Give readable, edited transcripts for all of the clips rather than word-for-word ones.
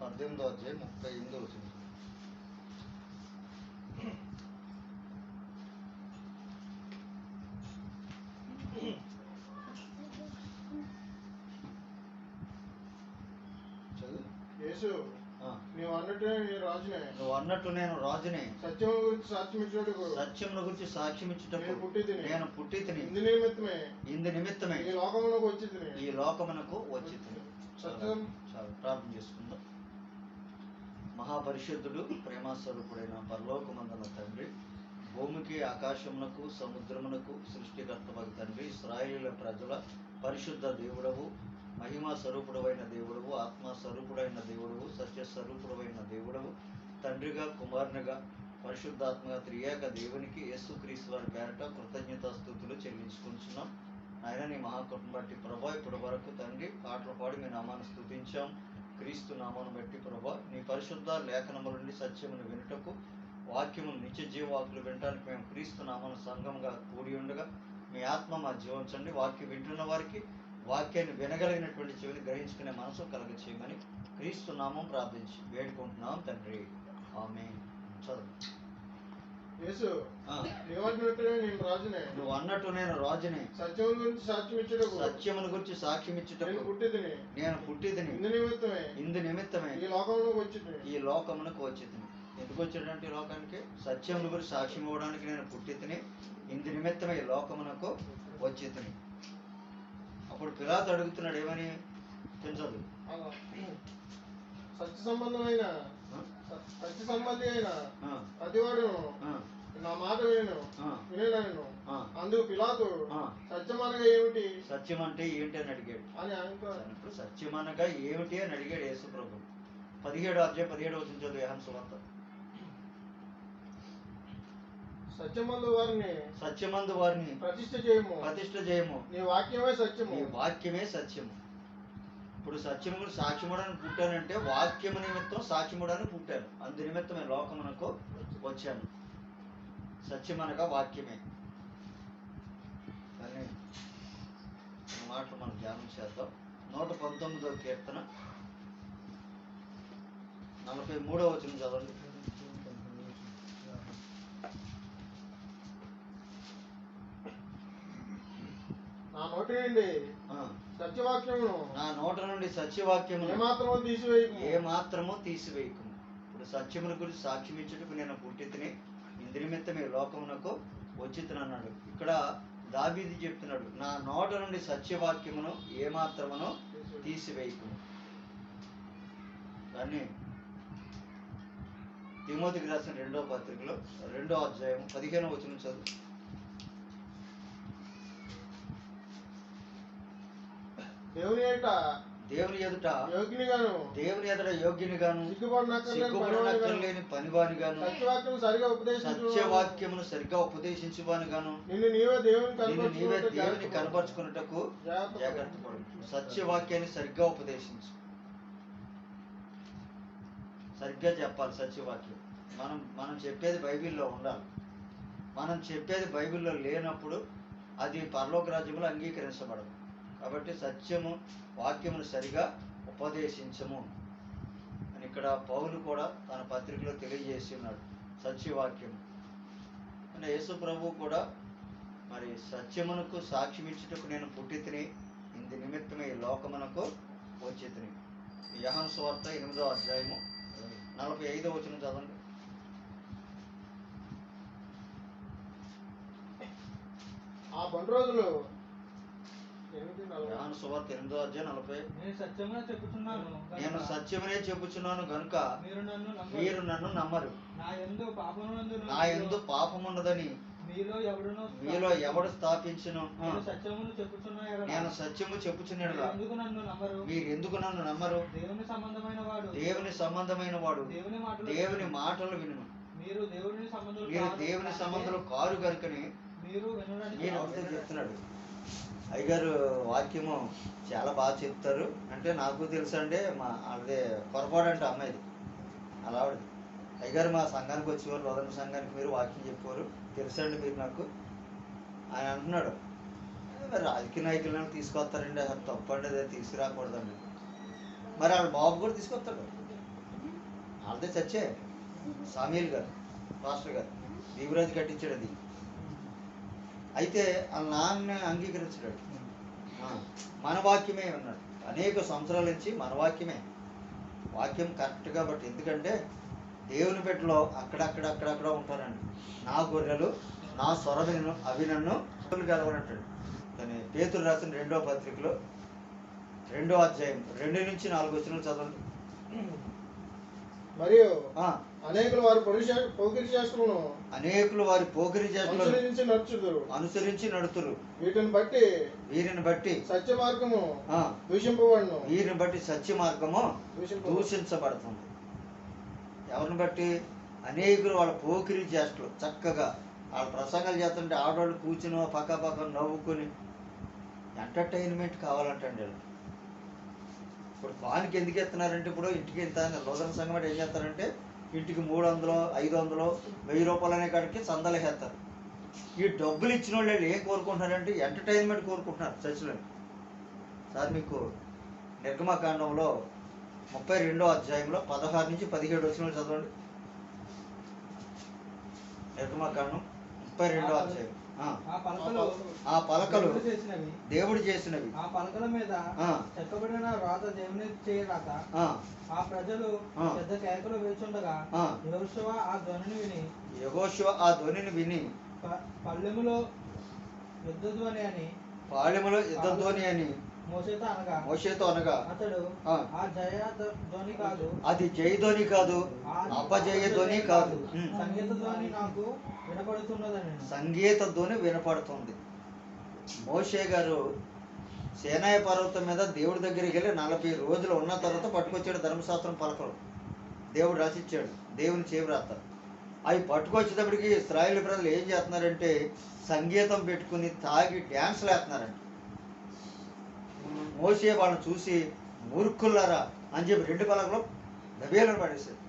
18వ అధ్యాయం 38వ వచనం. యేసు నువ్వు అన్నట్టు నేను రాజునే, సత్యమును గురించి సాక్ష్యం ఇచ్చుటకు నేను పుట్టి తిని ఇందు నిమిత్తమే ఈ లోకమునకు వచ్చి తిని. చాలు, ప్రార్థన చేసుకుందాం. మహాపరిశుద్ధుడు, ప్రేమస్వరూపుడైన పరలోకమందున తండ్రి, భూమికి ఆకాశమునకు సముద్రమునకు సృష్టికర్తవగు తండ్రి, ఇశ్రాయేలు ప్రజల పరిశుద్ధ దేవుడవు, మహిమా స్వరూపుడవైన దేవుడవు, ఆత్మ స్వరూపుడైన దేవుడవు, సత్య స్వరూపుడవైన దేవుడవు, తండ్రిగా కుమారునిగా పరిశుద్ధాత్మగా త్రియేక దేవునికి యేసుక్రీస్తు వారి పేరట కృతజ్ఞతాస్తుతులు చెల్లించుకుంటున్నాం. ఆయన నీ మహాకృపను బట్టి ప్రభా ఇప్పటి వరకు తండ్రి పాటలు పాడి మీ నామాన్ని స్తుతించాం. క్రీస్తు నామాన్ని బట్టి ప్రభా నీ పరిశుద్ధ లేఖనముల నుండి సత్యమును వినుటకు, వాక్యమును నిత్య జీవవాకులు వినడానికి మేము క్రీస్తు నామాను సంఘంగా కూడి ఉండగా మీ ఆత్మ మా జీవించండి. వాక్యం వింటున్న వారికి వాక్యాన్ని వినగలిగినటువంటి చెవిని గ్రహించుకునే మనసు కలగ చేయమని క్రీస్తు నామం ప్రార్థించి వేడుకుంటున్నాం తండ్రి, ఆమేన్. చదువు. నువ్వు అన్నట్టు నేను రాజునే, సత్యమును గురించి సాక్ష్యం ఇచ్చుటకు నేను పుట్టి తిని ఇందు నిమిత్తమే ఈ లోకమునకు వచ్చి తిని. ఎందుకు వచ్చాడంటే ఈ లోకానికి? సత్యమును గురించి సాక్ష్యం ఇవ్వడానికి నేను పుట్టి తిని ఇందు నిమిత్తమే ఈ లోకమునకు వచ్చి తిని. అప్పుడు పిలాతు అడుగుతున్నాడు, ఏమని? పెంచదు. సత్య సంబంధి అయిన ప్రతివాడు నా మాట వినను. అందుకు పిలాతు సత్యమనగా ఏమిటి? సత్యం అంటే ఏంటి అని అడిగాడు. ఇప్పుడు సత్యమనగా ఏమిటి అని అడిగాడు యేసు ప్రభు. 17వ అధ్యాయం 17వ వచనం చదువు యోహాను సువార్త. సత్యమందు వారిని ప్రతిష్ఠ చేయము. నీ వాక్యమే సత్యము. ఇప్పుడు సత్యము సాక్ష్యముడానికి పుట్టానంటే వాక్యము నిమిత్తం సాక్ష్యముడానికి పుట్టాను. అందు నిమిత్తమే లోకమునకు వచ్చాను. సత్యమనగా వాక్యమే. కానీ మాటలు మనం ధ్యానం చేద్దాం. 119వ కీర్తన 43వ వచనం చదవండి. నా నోట నుండి సత్యవాక్యమును ఏమాత్రము తీసివేయకు. ఇప్పుడు సత్యముల గురించి సాక్ష్యం ఇచ్చుటకు నేను పుట్టి తిని ఇందు నిమిత్తమే లోకమునకు వచ్చితిని అన్నాడు. ఇక్కడ దావీదు చెప్తున్నాడు, నా నోట నుండి సత్యవాక్యమును ఏమాత్రమును తీసివేయకు. కానీ తిమోతికి రాసిన 2వ పత్రికలో 2వ అధ్యాయం 15వ వచనం చదువు. దేవుని ఎదుట యోగ్యునిగాను సిగ్గుపడనక్కర్లేని పనివానిగాను సత్యవాక్యమును సరిగ్గా ఉపదేశించువానిగాను నిన్ను నీవే దేవుని కనపరుచుకున్నటకు జాగ్రత్త పడు. సత్యవాక్యాన్ని సరిగ్గా ఉపదేశించు, సరిగ్గా చెప్పాలి. సత్యవాక్యం మనం చెప్పేది బైబిల్లో ఉండాలి. మనం చెప్పేది బైబిల్లో లేనప్పుడు అది పరలోక రాజ్యంలో అంగీకరించబడదు. కాబట్టి సత్యము వాక్యమును సరిగా ఉపదేశించము అని ఇక్కడ పౌలు కూడా తన పత్రికలో తెలియజేసి ఉన్నాడు. సత్యవాక్యము అంటే యేసు ప్రభు కూడా మరి సత్యమునకు సాక్ష్యం ఇచ్చుటకు నేను పుట్టి తిని ఇందు నిమిత్తమే ఈ లోకమునకు వచ్చి తిని. యోహాను సువార్త 8వ అధ్యాయము 45వ వచనం చదవండి. ఆ పని రోజులు యోహాను సువార్త 8వ అధ్యాయం 40. నేను సత్యమునే చెప్పుచున్నాను గనుక మీరు నన్ను నమ్మరు. నా యందు పాపమున్నదని మీలో ఎవడు స్థాపించును? నేను సత్యము చెప్పుచున్నాను. మీరు ఎందుకు నన్ను నమ్మరు? దేవుని సంబంధమైన వాడు దేవుని మాటలు విను. మీరు దేవుని సంబంధంలో కారు కనుకని మీరు చెప్తున్నాడు. అయ్యగారు వాక్యము చాలా బాగా చెప్తారు అంటే నాకు తెలుసు అండి. అదే పొరపాటు అంటే అమ్మాయిది అలా ఆవిడ అయ్యగారు మా సంఘానికి వచ్చేవారు, లోదన సంఘానికి మీరు వాక్యం చెప్పేవారు తెలుసండి మీరు నాకు ఆయన అంటున్నాడు. మరి రాజకీయ నాయకులను తీసుకొస్తారండి, అది తప్పండి, అది తీసుకురాకూడదండి. మరి వాళ్ళ బాబు కూడా తీసుకొస్తాడు. వాళ్ళదే చచ్చే. సామీల్ గారు పాస్టర్ గారు యువరాజు కట్టించాడు అది. అయితే వాళ్ళ నాన్న అంగీకరించాడు. మన వాక్యమే అన్నాడు. అనేక సంవత్సరాల నుంచి మన వాక్యమే, వాక్యం కరెక్ట్ కాబట్టి. ఎందుకంటే దేవుని బిడ్డలో అక్కడక్కడ ఉంటారండి. నా గొర్రెలు నా స్వరవిను అవి నన్ను కలవనంటాడు. కానీ పేతురు రాసిన 2వ పత్రికలో 2వ అధ్యాయం 2 నుంచి 4 వచనాలు చదవండి. మరియు ఆ, అనేకులు వారి పోకిరి చేష్టలను అనేకులు వారి పోకిరి చేష్టలను అనుసరించి నడుచుదురు. అనుసరించి నడుతురు. వీరిని బట్టి సత్య మార్గము ఆ, దూషింపబడును. వీరిని బట్టి సత్య మార్గము దూషించబడుతుంది. ఎవరిని బట్టి? అనేకులు వాళ్ళ పోకిరి చేష్టలు. చక్కగా వాళ్ళ ప్రసంగాలు చేస్తుంటే ఆడవాళ్ళు కూర్చుని పక్క నవ్వుకొని ఎంటర్టైన్మెంట్ కావాలంటండి వీళ్ళు. ఇప్పుడు పానికి ఎందుకు ఎత్తున్నారంటే, ఇప్పుడు ఇంటికి ఇంత లోదన సంఘం అంటే ఏం చేస్తారంటే, ఇంటికి 300, 500, 1000 రూపాయలు అనే కాడికి సందాలు వేస్తారు. ఈ డబ్బులు ఇచ్చిన వాళ్ళు ఏం కోరుకుంటున్నారంటే ఎంటర్టైన్మెంట్ కోరుకుంటున్నారు చర్చిలో. సార్ మీకు నిర్గమకాండంలో 32వ అధ్యాయంలో 16 నుంచి 17 వచనాలు చదవండి. నిర్గమకాండం 32వ అధ్యాయం. ఆ పలకలు దేవుడు చేసినవి. ఆ పలకల మీద చెక్కబడిన రాత దేవుని చేయరాత. ఆ ప్రజలు పెద్ద కేకలు వేచుండగా యెహోషువ ఆ ధ్వనిని విని పల్లెములో యుద్ధధ్వని అని మోషేతో అనగా అతడు ఆ జయ ధ్వని కాదు, అది జయధ్వని కాదు, అపజయ ధ్వని కాదు, సంగీత ధ్వని నాకు వినపడుతున్నదని. సంగీత ధ్వని వినపడుతుంది. మోషే గారు సేనాయ పర్వతం మీద దేవుడి దగ్గరికి వెళ్ళి 40 రోజులు ఉన్న తర్వాత పట్టుకొచ్చాడు ధర్మశాస్త్రం పలకలు. దేవుడు రాసిచ్చాడు, దేవుని చేవ్రాత. అవి పట్టుకొచ్చేటప్పటికి ఇశ్రాయేలు ప్రజలు ఏం చేస్తున్నారంటే సంగీతం పెట్టుకుని తాగి డ్యాన్స్లు వేస్తున్నారంట. మోషే వాళ్ళని చూసి మూర్ఖుల్లారా అని చెప్పి 2 పలకలు దబేలను పడేశారు.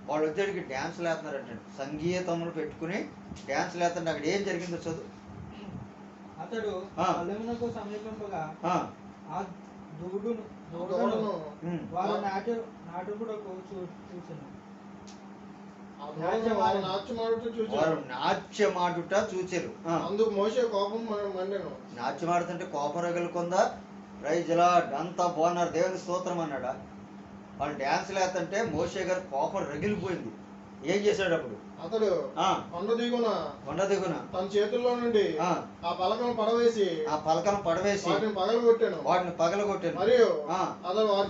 వాళ్ళు వచ్చేటికి డ్యాన్స్లు వేస్తున్నారంటే, సంగీతములు పెట్టుకుని డ్యాన్స్లు వేస్తుంటే అక్కడ ఏం జరిగిందో చదువు. అతడు పల్లెమునకు సమీపింపగా ఆ దూడును వారు నాటుకుడకు చూచెను. వారు నాట్యమాడుట చూచెరు. అందుకు మోషే కోపం మండెను. నాట్యమాడుతుంటే కోపం రగులుకుందా? ప్రైజ్ లార్డ్, అంతా బాగున్నారు, దేవుని స్తోత్రం అన్నాడా? వాళ్ళు డ్యాన్స్లు వేస్తుంటే మోషే గారు కోపం రగిలిపోయింది. ఏం చేశాడు అప్పుడు? అతడు కొండ దిగున తన చేతుల్లో నుండి ఆ పలకను పడవేసి వాటిని పగలగొట్టాను. మరియు అతడు వారు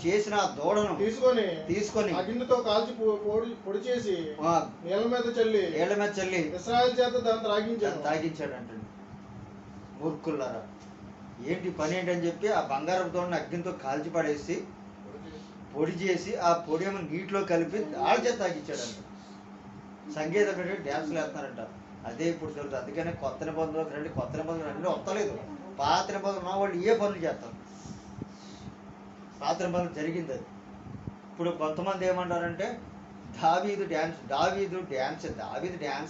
చేసిన దూడను తీసుకొని అగ్నితో కాల్చి పొడి చేసి నీళ్ళ మీద చల్లి ఇశ్రాయేలు చేత దాన్ని తాగించాడు అంటే. మూర్ఖులారా, ఏంటి పని ఏంటని చెప్పి ఆ బంగారం దూడను అగ్నితో కాల్చి పడేసి పొడి చేసి ఆ పొడి ఏమో నీటిలో కలిపి దాడి చేత తాగించాడంట. సంగీతం పెట్టి డ్యాన్స్లు వేస్తున్నారంట. అదే ఇప్పుడు జరుగుతుంది. అందుకనే కొత్త నిబంధనలు రండి, కొత్త నిబంధనలు రండి వస్తలేదు. పాత నిబంధనలు ఉన్న వాళ్ళు ఏ పనులు చేస్తారు? పాత నిబంధనలు జరిగింది అది. ఇప్పుడు కొంతమంది ఏమంటారంటే దావీదు డ్యాన్స్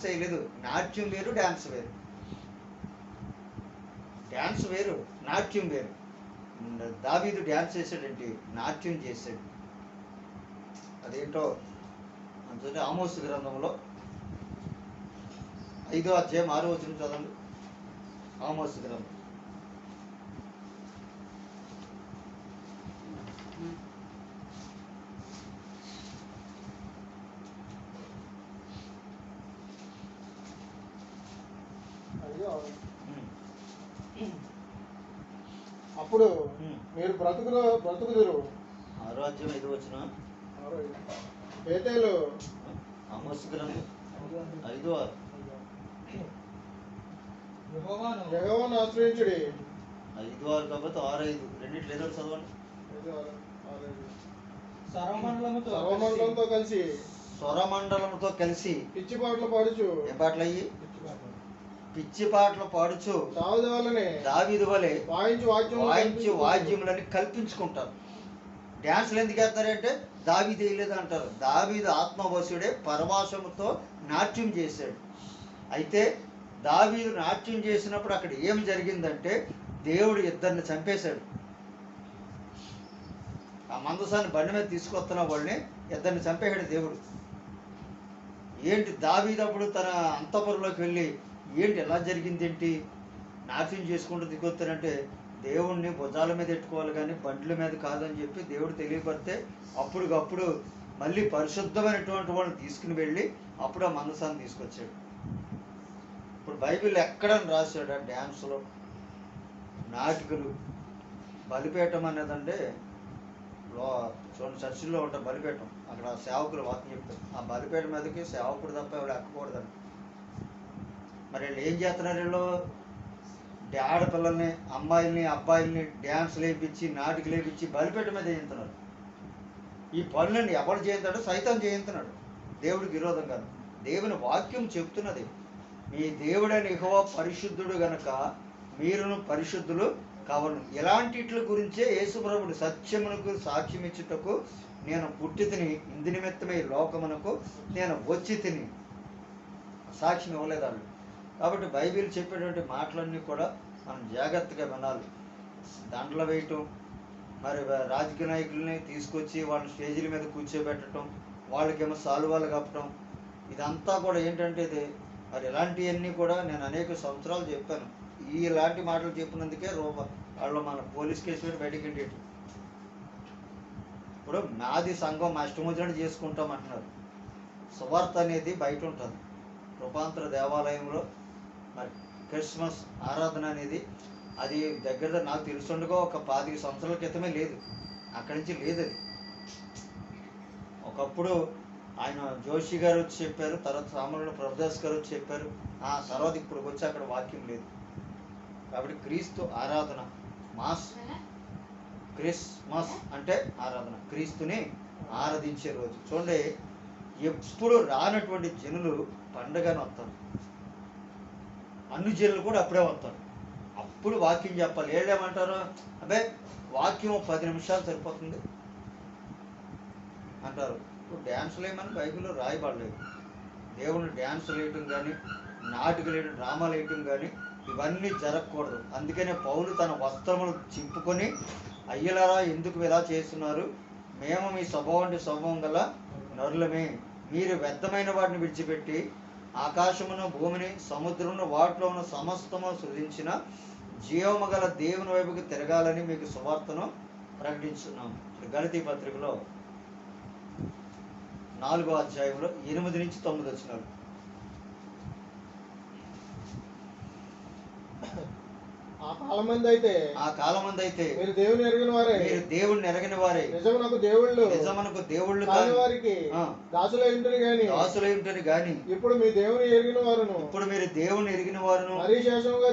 వేయలేదు. నాట్యం వేరు, డ్యాన్స్ వేరు. డ్యాన్స్ వేరు, నాట్యం వేరు. దావీదు డ్యాన్స్ చేశాడంటే నాట్యం చేశాడు. అదేంటో అంటే ఆమోసు గ్రంథంలో 5వ అధ్యాయం 6వ వచనం చదవండి. ఆమోసు గ్రంథం. అప్పుడు మీరు బ్రతుకుదురు. 6వ అధ్యాయం 5వ వచనం. బేతేలు ఆమోసు గ్రంథం 5వ. యెహోవాను ఆశ్రయించుడి. 5:6 కాబట్టి 6:5 రెండిట్లు ఏదో చదవండి. స్వరమండలంతో కలిసి పిచ్చి పాటలు పాడుచు. ఏం పాటలు అయ్యి? పిచ్చి పాటలు పాడుచు దావీదు వలె వాయించి వాద్యములని కల్పించుకుంటారు. డ్యాన్స్లు ఎందుకు వేస్తారంటే దావీదు వేయలేదు అంటారు. దావీదు ఆత్మవశుడే పరవాసముతో నాట్యం చేశాడు. అయితే దావీదు నాట్యం చేసినప్పుడు అక్కడ ఏం జరిగిందంటే దేవుడు 2 చంపేశాడు. ఆ మందసాన్ని బండి మీద తీసుకొస్తున్న వాళ్ళని ఇద్దరిని చంపేశాడు దేవుడు. ఏంటి దావీదప్పుడు తన అంతఃపురంలోకి వెళ్ళి ఏంటి ఎలా జరిగింది, ఏంటి నాట్యం చేసుకుంటూ దిగొస్తానంటే దేవుణ్ణి భుజాల మీద ఎట్టుకోవాలి కానీ బండ్ల మీద కాదని చెప్పి దేవుడు తెలియపడితే అప్పటికప్పుడు మళ్ళీ పరిశుద్ధమైనటువంటి వాళ్ళని తీసుకుని వెళ్ళి అప్పుడు ఆ మందసాన్ని తీసుకొచ్చాడు. ఇప్పుడు బైబిల్ ఎక్కడ రాశాడు? ఆ డ్యాన్స్లో, నాటికలు, బలిపీఠం అనేదంటే చూడండి చర్చిల్లో ఉంటాయి బలిపీఠం, అక్కడ సేవకులు వాక్యం చెప్తారు. ఆ బలిపీఠం మీదకి సేవకుడు తప్ప ఎవరు ఎక్కకూడదని. మరి వీళ్ళు ఏం చేస్తున్నారు? వీళ్ళు ఆడపిల్లల్ని, అమ్మాయిల్ని, అబ్బాయిల్ని డ్యాన్స్లు వేయించి, నాటికలు వేయించి బలిపీఠం మీద చేయించుతున్నారు. ఈ పనులను ఎవరు చేయించాడో సైతం చేయించున్నాడు, దేవుడికి విరోధంగా. దేవుని వాక్యం చెప్తున్నది, మీ దేవుడైన యెహోవా పరిశుద్ధుడు గనక మీరును పరిశుద్ధులు కావలను. ఇలాంటిట్ల గురించే యేసుప్రభుడు సత్యమునకు సాక్ష్యం ఇచ్చుటకు నేను పుట్టి తిని ఇందు నిమిత్తమై లోకమునకు నేను వచ్చి తిని సాక్ష్యం ఇవ్వలేదాళ్ళు. కాబట్టి బైబిల్ చెప్పేటువంటి మాటలన్నీ కూడా మనం జాగ్రత్తగా వినాలి. దండలు వేయటం, మరి రాజకీయ నాయకుల్ని తీసుకొచ్చి వాళ్ళని స్టేజీల మీద కూర్చోబెట్టడం, వాళ్ళకేమో సాలువాలు కప్పటం, ఇదంతా కూడా ఏంటంటే ఇది మరి ఇలాంటివన్నీ కూడా నేను అనేక సంవత్సరాలు చెప్పాను. ఇలాంటి మాటలు చెప్పినందుకే వాళ్ళు మన పోలీస్ కేసు పెట్టి బయటికి వెళ్ళేటి. ఇప్పుడు మాది సంఘం మా ఇష్టమొచ్చినట్టు చేసుకుంటాం అంటున్నారు. సువార్త అనేది బయట ఉంటుంది. రూపాంతర దేవాలయంలో మరి క్రిస్మస్ ఆరాధన అనేది అది దగ్గర నాకు తెలుసుండగా ఒక 25 సంవత్సరాల క్రితమే లేదు, అక్కడి నుంచి లేదు అది. ఒకప్పుడు ఆయన జోషి గారు వచ్చి చెప్పారు, తర్వాత సామర్ల ప్రభుదాస్ గారు వచ్చి చెప్పారు, ఆ తర్వాత ఇప్పుడు వచ్చి అక్కడ వాక్యం లేదు. కాబట్టి క్రీస్తు ఆరాధన, మాస్, క్రిస్మస్ అంటే ఆరాధన, క్రీస్తుని ఆరాధించే రోజు. చూడండి, ఎప్పుడు రానటువంటి జనులు పండగని వస్తారు, అన్ని జనులు కూడా అప్పుడే వస్తారు. అప్పుడు వాక్యం చెప్పాలి. ఏమంటారు? అబ్బే వాక్యం 10 నిమిషాలు సరిపోతుంది అంటారు. ఇప్పుడు డ్యాన్సులు వేయమని బైబిల్లో రాయబడలేదు. దేవుని డ్యాన్సులు వేయటం కానీ, నాటికలు వేయడం, డ్రామాలు వేయటం కానీ ఇవన్నీ జరగకూడదు. అందుకనే పౌలు తన వస్త్రములు చింపుకొని, అయ్యలారా ఎందుకు ఇలా చేస్తున్నారు? మేము మీ స్వభావం గల నరులమే. మీరు వ్యర్థమైన వాటిని విడిచిపెట్టి ఆకాశమును, భూమిని, సముద్రమును, వాటిలో ఉన్న సమస్తము సృజించిన జీవము గల దేవుని వైపుకి తిరగాలని మీకు సువార్తను ప్రకటించున్నాం. గళతీ పత్రికలో 4వ అధ్యాయంలో 8 నుంచి 9 వచనాలు. ఆ కాలమందు అయితే మీరు దేవుని ఎరగిన వారే నిజమునకు దేవుళ్ళు కాని వారికి దాసులై ఉంటరు గాని ఇప్పుడు మీరు దేవుని ఎరిగిన వారును మరి విశేషముగా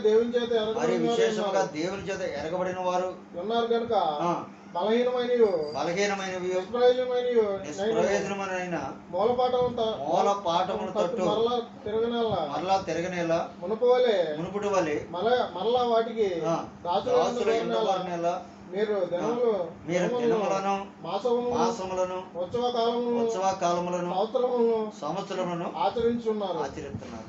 దేవుని చేత ఎరగబడిన వారు ఉన్నారు కనుక బలహీనమైనవి నిష్ప్రయోజనమైన మూలపాఠముల తట్టు మరలా తిరగనేలా మునుపుటి వలె మరలా వాటికి మీరు దినములను, మాసములను, ఉత్సవ కాలములను, సంవత్సరములను ఆచరిస్తున్నారు.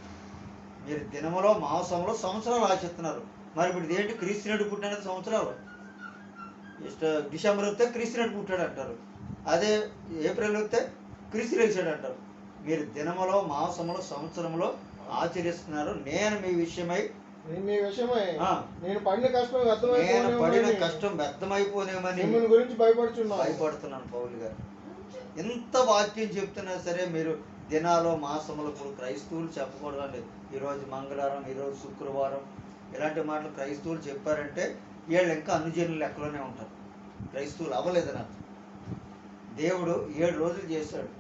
మీరు దినములో, మాసములో, సంవత్సరాలు ఆచరిస్తున్నారు. మరి ఇప్పుడు ఏంటి? క్రీస్తు నాడు పుట్టినది సంవత్సరాలు. డిసెంబర్ వస్తే క్రీస్తు నాడు పుట్టాడు అంటారు, అదే ఏప్రిల్ వస్తే క్రీస్తు లేచాడు అంటారు. మీరు దినములో, మాసములో, సంవత్సరములో ఆచరిస్తున్నారు. నేను మీ విషయమై నేను పడిన కష్టం వ్యర్థమైపోనేమని గురించి భయపడుతున్నాను. పౌలు గారు ఎంత వాక్యం చెప్తున్నా సరే మీరు దినాలు, మాసములు, ఇప్పుడు క్రైస్తవులు చెప్పకూడదండి. ఈరోజు మంగళవారం, ఈరోజు శుక్రవారం, ఇలాంటి మాటలు క్రైస్తవులు చెప్పారంటే వీళ్ళు ఇంకా అనుజనుల లెక్కలోనే ఉంటారు. క్రైస్తవులు అవ్వలేదని అర్థం. దేవుడు 7 రోజులు చేశాడు.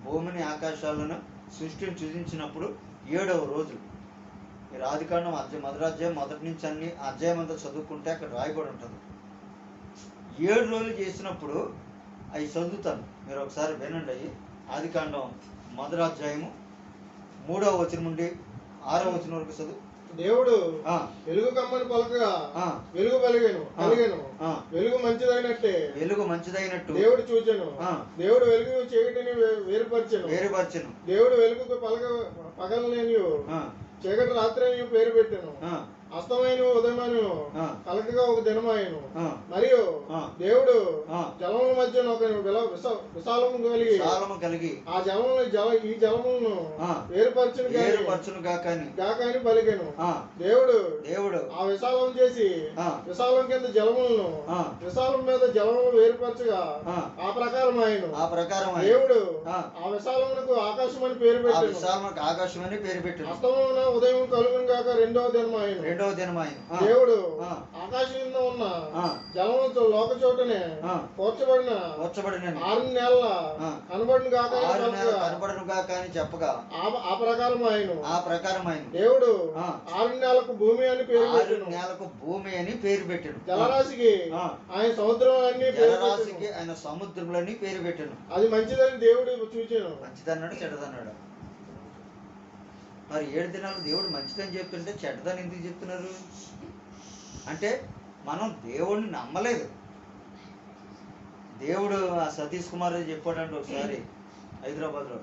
భూమిని, ఆకాశాలను, సృష్టిని సృజించినప్పుడు 7వ రోజు. మీరు ఆదికాండం మొదటి అధ్యాయం మొదటి నుంచి అన్ని అధ్యాయం అంతా చదువుకుంటే అక్కడ రాయబడి ఉంటుంది. 7 రోజులు చేసినప్పుడు అవి చదువుతాను, మీరు ఒకసారి వినండి. అవి ఆదికాండం మొదటి అధ్యాయము 3వ వచనం నుండి 6వ వచనం వరకు చదువు. దేవుడు వెలుగు కమ్మని పలకగా వెలుగు కలిగెను. వెలుగు మంచిదైనట్టు దేవుడు చూచెను. దేవుడు వెలుగు చీకటిని వేరుపరచెను. దేవుడు వెలుగు పగలనేనియు చీకటి రాత్రి పేరు పెట్టెను. అస్తమైన ఉదయమైన కలకగా ఒక దినమాయను. మరియు దేవుడు జలముల మధ్య ఒక విశాలము కలిగి ఆ ఈ జలములను వేరుపరచును గాకని పలికెను. దేవుడు ఆ విశాలం చేసి విశాలం కింద జలములను విశాలం మీద జలములు వేరుపరచుగా ఆ ప్రకారం ఆయన దేవుడు ఆ విశాలమునకు ఆకాశం అని పేరు పెట్టాడు. అస్తమమున ఉదయం కలుగును గాక రెండవ దినం ఆయన దేవుడు ఆకాశం కింద ఉన్న జలములతో లోక చోటనే కూర్చబడిన 6 నెలల కనబడును గాక అని చెప్పగా ఆ ప్రకారం ఆయన దేవుడు 6 నెలలకు భూమి అని పేరు పెట్టాడు. జలరాశికి ఆయన సముద్రములన్నీ పేరు పెట్టాను. అది మంచిదని దేవుడు చూచాను. మంచిదన్నాడు, చెడ్డదన్నాడు. మరి 7 దినాలు దేవుడు మంచిదని చెప్తుంటే చెడ్డదని ఎందుకు చెప్తున్నారు అంటే మనం దేవుడిని నమ్మలేదు. దేవుడు ఆ సతీష్ కుమార్ చెప్పాడంటే ఒకసారి హైదరాబాద్లో,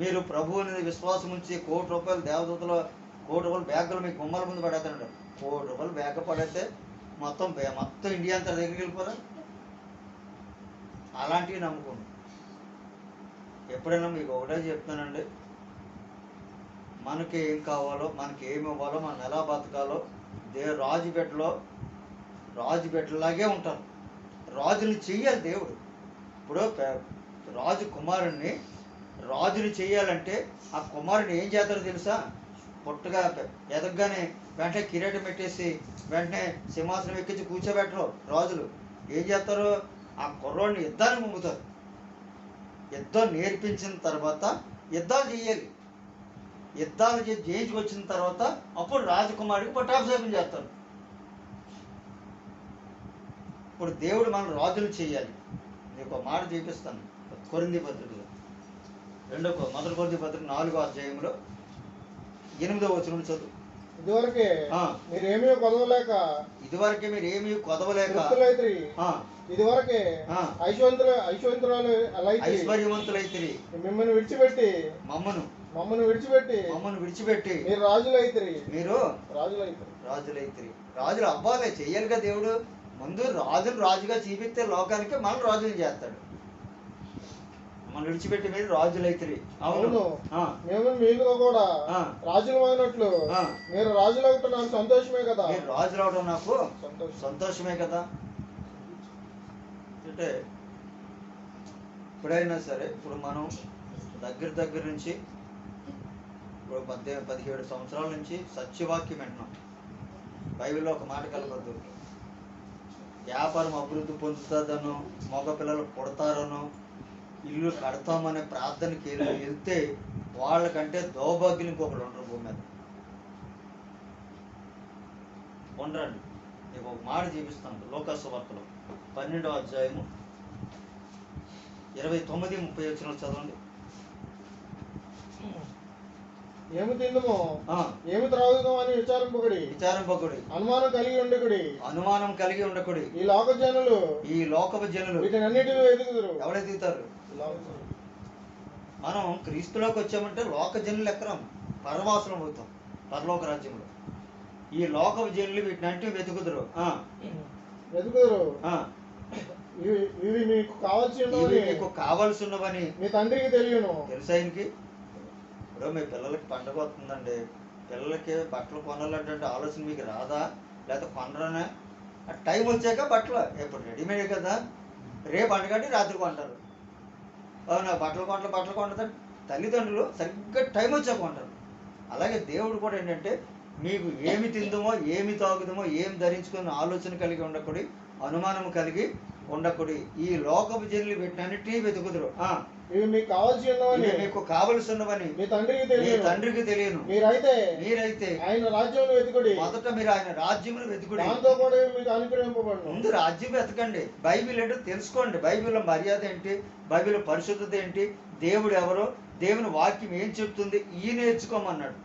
మీరు ప్రభువుని విశ్వాసం ఉంచి ₹1,00,00,000 దేవదూతలు ₹1,00,00,000 బ్యాగులు మీకు గుమ్మల ముందు పడేస్తాడు. ₹1,00,00,000 బ్యాగ్ పడేస్తే మొత్తం ఇండియా అంతా దగ్గరికి వెళ్ళిపోరా. అలాంటివి నమ్ముకోండి. ఎప్పుడైనా మీకు ఒకటే చెప్తానండి, మనకి ఏం కావాలో, మనకి ఏమి ఇవ్వాలో, మనం ఎలా బతకాలో రాజుబిడ్డలాగే ఉంటారు. రాజుని చెయ్యాలి దేవుడు. ఇప్పుడు రాజు కుమారుణ్ణి రాజుని చెయ్యాలంటే ఆ కుమారుని ఏం చేస్తారో తెలుసా? పొట్టుగా ఎదగగానే వెంటనే కిరీటం పెట్టేసి వెంటనే సింహాసనం ఎక్కించి కూర్చోబెట్టరు. రాజులు ఏం చేస్తారు? ఆ కుర్రోడిని యుద్ధాన్ని ముంగుతారు. యుద్ధం నేర్పించిన తర్వాత యుద్ధాలు చేయాలి. యుద్ధాలు జయించి వచ్చిన తర్వాత అప్పుడు రాజకుమారుడికి పట్టాభిషేకం చేస్తారు. ఇప్పుడు దేవుడు మనం రాజులు చేయాలి. నీకు ఒక మాట చూపిస్తాను. కొరింథీ పత్రికలో మొదటి కొరింథీ పత్రిక 4వ అధ్యాయంలో 8వ వచనం చదువు. ఇదివరకే మీరేమీ కొదవలేక ఇదివరకే ఐశ్వర్యవంతులైతిరి. మమ్మల్ని విడిచిపెట్టి మీరు రాజులైతిరి. రాజులు అవ్వాలి, చెయ్యాలిగా దేవుడు. ముందు రాజుగా చూపిస్తే లోకానికి మనం రాజులు చేస్తాడు. మనం విడిచిపెట్టి మీరు రాజులైతిరి. అవును, మేము మీలో కూడా రాజులు అయినట్లు మీరు రాజులు అవుతున్నారు. సంతోషమే కదా. మీరు రాజులు అవడం నాకు సంతోషమే కదా. అంటే ఎప్పుడైనా సరే, ఇప్పుడు మనం దగ్గర నుంచి ఇప్పుడు 17 సంవత్సరాల నుంచి సత్యవాక్యం వింటున్నాం. బైబిల్లో ఒక మాట కలగొద్దు, వ్యాపారం అభివృద్ధి పొందుతుందనో, మగపిల్లలు పుడతారనో, ఇల్లు కడతామనే ప్రార్థనకి వెళ్తే వాళ్ళకంటే దౌర్భాగ్యం ఇంకొకరు ఉండరు భూమి మీద. ఉండరండి. నీకు ఒక మాట చూపిస్తాను. లోకాసు వార్తలో 12వ అధ్యాయము 29-30 వచనాలు చదవండి. ఏమి తిందుమో ఏమి త్రాగుదాం అని విచారింపకుడి. అనుమానం కలిగి ఉండకుడి. ఈ లోకపు జనులు వీటన్నిటిని వెతుకుదురు. ఎవరెతుకుతారు? మనం క్రీస్తులోకి వచ్చామంటే లోక జనులు ఎక్కరం, పరవాసులం అవుతాం పరలోక రాజ్యంలో. ఈ లోకపు జనులు వీటినంటే వెతుకుదురు. ఇవి మీకు కావాల్సినవని మీ తండ్రికి తెలియను. తెలుసా ఆయనకి? ఇప్పుడు మీ పిల్లలకి పండుగ వస్తుందండి, పిల్లలకి బట్టలు కొనాలంటే ఆలోచన మీకు రాదా? లేకపోతే కొనరానే? టైం వచ్చాక బట్టలు ఇప్పుడు రెడీమేడ్ కదా, రేపు పండుగ రాత్రి కొంటారు. అవునా? బట్టలు కొంటారు తల్లిదండ్రులు సరిగ్గా టైం వచ్చాక కొంటారు. అలాగే దేవుడు కూడా ఏంటంటే, మీకు ఏమి తిందుమో, ఏమి తాగుదామో, ఏం ధరించుకుని ఆలోచన కలిగి ఉండకూడదు, అనుమానం కలిగి ఉండకూడదు. ఈ లోకపు జనులు వీటినన్నిటినీ వెతుకుదురు. ఇవి మీకు కావలసినవని మీ తండ్రికి తెలియను. మీరైతే ఆయన రాజ్యంలో వెతుకుడి. మొదట మీరు ఆయన రాజ్యమును వెతుకుడి. దాంతో కూడా మీకు అనుగ్రహింపబడును. ముందు రాజ్యం వెతకండి. బైబిల్ ఏంటో తెలుసుకోండి. బైబిల్లో మర్యాద ఏంటి, బైబిల్లో పరిశుద్ధత ఏంటి, దేవుడు ఎవరో, దేవుని వాక్యం ఏం చెప్తుంది, ఈ నేర్చుకోమన్నాడు.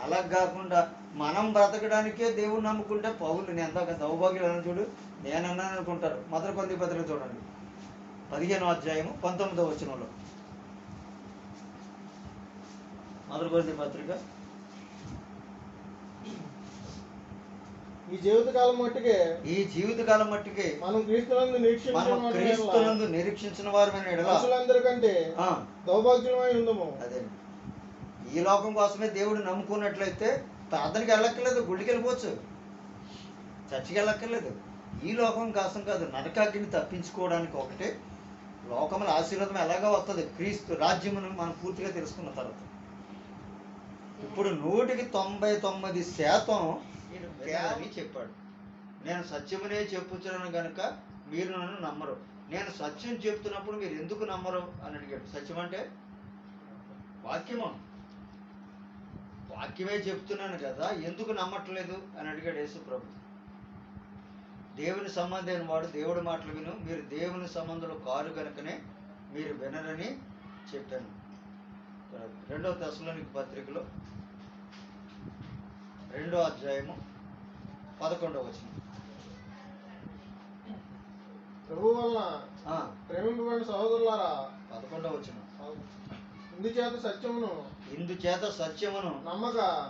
అలా కాకుండా మనం బ్రతకడానికే దేవుడు నమ్ముకుంటే పౌలు నేను ఎందాక దౌర్భాగ్యులు చూడు నేనన్నాను అనుకుంటారు. మొదటి కొరింథీ పత్రిక చూడండి 15వ అధ్యాయము 19వ వచనంలో. మొదటి కొరింథీ పత్రిక ఈ జీవితకాలం మట్టుకే మనం క్రీస్తునందు నిరీక్షించిన వారమైన మనుషులందరికంటే దౌర్భాగ్యమై ఉందము. అదే ఈ లోకం కోసమే దేవుడు నమ్ముకున్నట్లయితే ప్రార్థనకి వెళ్ళక్కర్లేదు, గుడికి వెళ్ళిపోవచ్చు, చర్చికి వెళ్ళక్కర్లేదు. ఈ లోకం కోసం కాదు, నరకాగ్ని తప్పించుకోవడానికి ఒకటే లోకముల ఆశీర్వాదం ఎలాగా వస్తుంది, క్రీస్తు రాజ్యమును మనం పూర్తిగా తెలుసుకున్న తర్వాత. ఇప్పుడు 99% అని చెప్పాడు. నేను సత్యమునే చెప్పుచున్నాను కనుక మీరు నన్ను నమ్మరు. నేను సత్యం చెప్తున్నప్పుడు మీరు ఎందుకు నమ్మరు అని అడిగాడు. సత్యం అంటే వాక్యము, వాక్యమే చెప్తున్నాను కదా, ఎందుకు నమ్మట్లేదు అని అడిగాడు యేసు ప్రభు. దేవుని సంబంధమైన వాడు దేవుడి మాటలు విను, మీరు దేవుని సంబంధంలో కారు కనుకనే మీరు వినరని చెప్పాను. 2వ తెస్సలోనికీ పత్రికలో 2వ అధ్యాయము 11వ వచనం. ప్రభు వలన ప్రేమింపబడిన సహోదరులారా 11వ వచనం. ఇందుచేత సత్యమును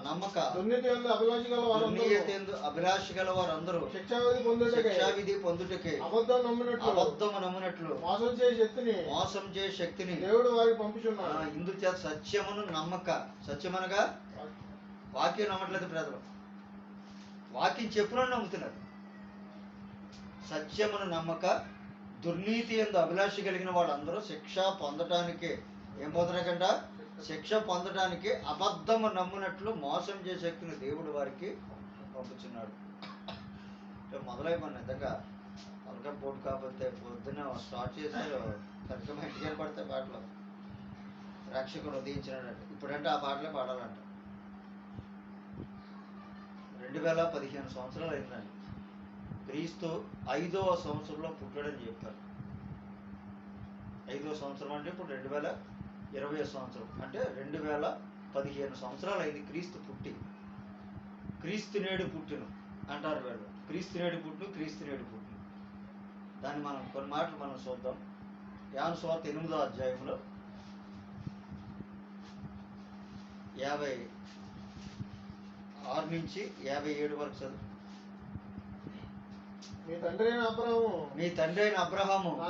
నమ్మక దుర్నీతి యందు అభిలాష గల వారందరూ శిక్షావిధి పొందుటకే అబద్ధము నమ్మునట్లు మోసం చేయ శక్తిని దేవుడు వారికి పంపుచున్నాడు. ఇందుచేత సత్యమును నమ్మక, సత్యమనగా వాక్యం నమ్మట్లేదు ప్రజలు, వాక్యం చెప్పున నమ్ముతున్నారు. సత్యమును నమ్మక దుర్నీతి యందు అభిలాష కలిగిన వాళ్ళందరూ శిక్ష పొందటానికే, ఏం పొందడానికంట, శిక్ష పొందడానికి అబద్ధము నమ్మునట్లు మోసం చేసే శక్తిని దేవుడు వారికి పంపుచున్నాడు. మొదలైపోయిన నిజంగా అలక పోటు కాకపోతే పొద్దున్న స్టార్ట్ చేశారు, సరిగ్గా ఇంటికి పడితే పాటలు రక్షకుడు ఉదయించినాడంట. ఇప్పుడంటే ఆ పాటలే పాడాలంట. 2015 సంవత్సరాలు అయిందండి. క్రీస్తు 5వ సంవత్సరంలో పుట్టాడని చెప్పారు. 5వ సంవత్సరం అంటే ఇప్పుడు 2020 సంవత్సరం, అంటే 2015 సంవత్సరాలు అయింది క్రీస్తు పుట్టి. క్రీస్తు నేడు పుట్టును అంటారు వీళ్ళు. క్రీస్తు నేడు పుట్టును, క్రీస్తు నేడు పుట్టును. దాన్ని మనం కొన్ని మాటలు మనం చూద్దాం. యోహాను సువార్త 8వ అధ్యాయంలో 56 నుంచి 57 వరకు చదువు. మీ తండ్రి అయిన అబ్రహాము నా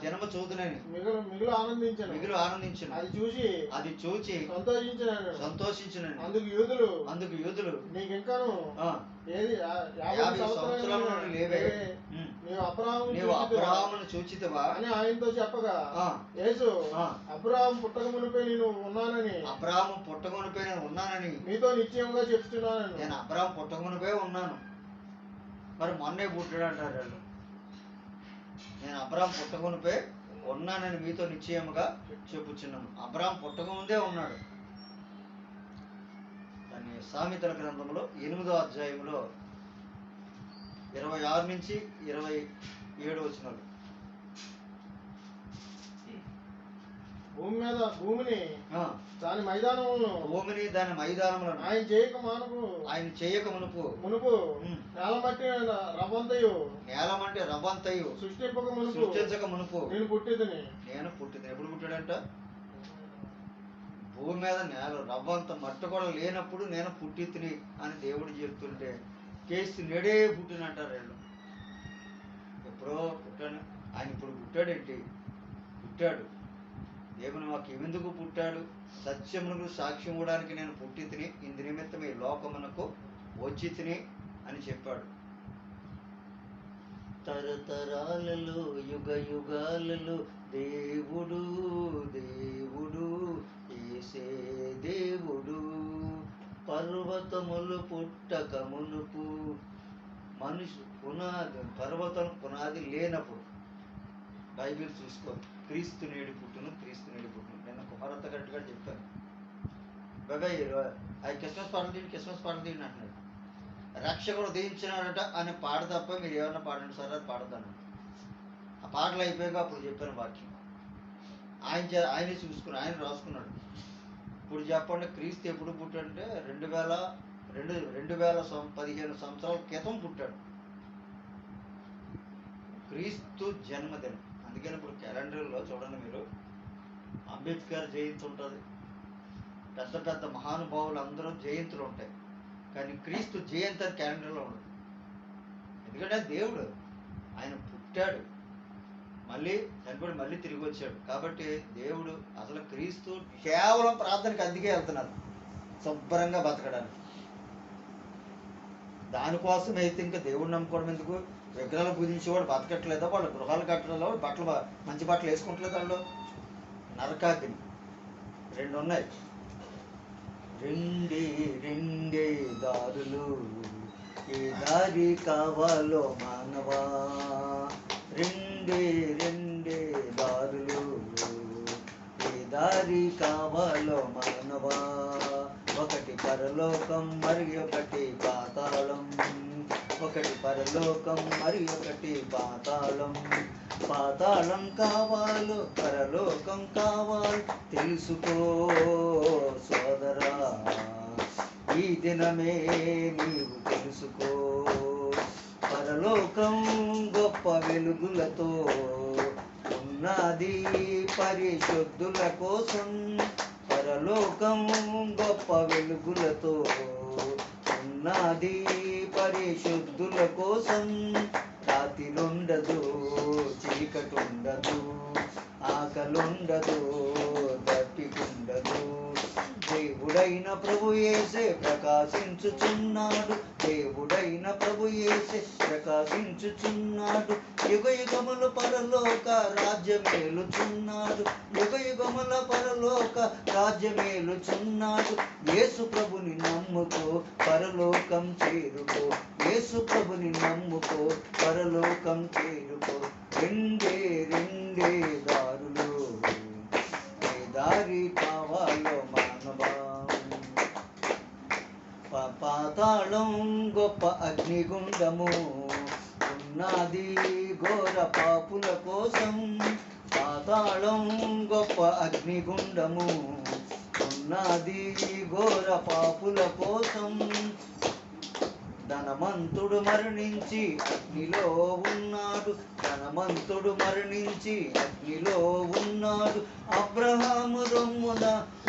దినము చూదునని మిగులు ఆనందించను. అది చూచి సంతోషించినని. అందుకు యూదులు నీకింకాను 50 సంవత్సరాల నుండి లేవే, నీవు అబ్రహామును చూచితివా అని ఆయనతో చెప్పగా, యేసు అబ్రహాము పుట్టక మునిపే నేను ఉన్నానని మీతో నిశ్చయంగా చెప్తున్నాను. నేను అబ్రహాము పుట్టక మునిపే ఉన్నాను. మరి మొన్నే పుట్టాడు అంటారు వాళ్ళు. నేను అబ్రహాము పుట్టకమునుపే ఉన్నానని మీతో నిశ్చయముగా చెప్పుచున్నాను. అబ్రహాము పుట్టకముందే ఉన్నాడు. దాన్ని సామెతల గ్రంథంలో 8వ అధ్యాయంలో 26 నుంచి 27 వచనాలు. భూమిని దాని మైదానములను ఆయన చేయక మునుపు నేలమంటే రవ్వంతయు సృష్టించక మునుపు నేను పుట్టిదని. ఎప్పుడు పుట్టాడంట? భూమి మీద నేల రవ్వంత మట్ట కూడా లేనప్పుడు నేను పుట్టితిని అని దేవుడు చెప్తుంటే కేసు నెడే పుట్టినంటారు వీళ్ళు. ఎప్పుడో పుట్టాను, ఆయన ఇప్పుడు పుట్టాడేంటి? పుట్టాడు. దేవుని వాక్యం ఎందుకు పుట్టాడు? సత్యమునకు సాక్ష్యం ఇవ్వడానికి నేను పుట్టి తిని ఇందు నిమిత్తం ఈ లోకమునకు వచ్చి తిని అని చెప్పాడు. తరతరాలలో యుగ యుగాలలో దేవుడు యేసే దేవుడు. పర్వతములు పుట్టక మునుపు మనిషి పర్వతం పునాది లేనప్పుడు బైబిల్ చూసుకో, క్రీస్తు నేడు పుట్టును. నేను కుమారత గట్టిగా చెప్పాను. బాబాయ్ అది క్రిస్మస్ పాటలు తీయండి అంటున్నాడు. రక్షకుడు ఉదయించినాడట అని పాట తప్ప మీరు ఏమన్నా పాడండి సార్, అది పాడతాను. ఆ పాటలు అయిపోయాక అప్పుడు చెప్పాను వాక్యం. ఆయనే చూసుకుని ఆయన రాసుకున్నాడు. ఇప్పుడు చెప్పండి, క్రీస్తు ఎప్పుడు పుట్టాడంటే 2015 సంవత్సరాల క్రితం పుట్టాడు. క్రీస్తు జన్మదినం. అందుకని ఇప్పుడు క్యాలెండర్లో చూడండి మీరు, అంబేద్కర్ జయంతి ఉంటుంది, పెద్ద పెద్ద మహానుభావులు అందరూ జయంతులు ఉంటాయి. కానీ క్రీస్తు జయంతి అని క్యాలెండర్లో ఉండదు. ఎందుకంటే దేవుడు, ఆయన పుట్టాడు, మళ్ళీ చనిపోయి మళ్ళీ తిరిగి వచ్చాడు. కాబట్టి దేవుడు అసలు క్రీస్తు కేవలం ప్రార్థనకి అందుకే వెళ్తున్నారు, శుభ్రంగా బతకడానికి. దానికోసం అయితే ఇంకా దేవుడు నమ్ముకోవడం ఎందుకు? విగ్రహాలు పూజించేవాడు బతకట్లేదా? వాళ్ళు గృహాలు కట్టడంలో బట్టలు మంచి బట్టలు వేసుకుంటలేదు. వాళ్ళు నరకాగ్ని 2 ఉన్నాయి. రెండే దారులు, ఏ దారి కావాలో మానవా, రెండే దారులు, ఏ దారి కావాలో మానవా, ఒకటి పరలోకం మరి ఒకటి పాతాళం, ఒకటి పరలోకం మరి ఒకటి పాతాళం. పాతాళం కావాలో పరలోకం కావాలి తెలుసుకో సోదరా, ఈ దినమే నీవు తెలుసుకో. పరలోకం గొప్ప వెలుగులతో ఉన్నది పరిశుద్ధుల కోసం, పరలోకం గొప్ప వెలుగులతో ఉన్నది పరిశుద్ధుల కోసం. రాత్రిలుండదు, చీకటుండదు, ఆకలుండదు, దప్పికుండదు. దేవుడైన ప్రభు యేసే ప్రకాశించుచున్నాడు, దేవుడైన ప్రభు యేసే ప్రకాశించుచున్నాడు. యుగయుగముల పరలోక రాజ్యమేలుచున్నాడు, యుగయుగముల పరలోక రాజ్యమేలుచున్నాడు. యేసు ప్రభుని నమ్ముకో పరలోకం చేరుకో, యేసు ప్రభుని నమ్ముకో పరలోకం చేరుకో. రెండే దారులు, ఏ దారి కావాలో మానవా. పాతాళం గొప్ప అగ్నిగుండము ఉన్నది ఘోర పాపుల కోసం, పాతాళం గొప్ప అగ్నిగుండము ఉన్నది ఘోర పాపుల కోసం. ధనవంతుడు మరణించి అగ్నిలో ఉన్నాడు, ధనవంతుడు మరణించి అగ్నిలో ఉన్నాడు. అబ్రహాము రొమ్మున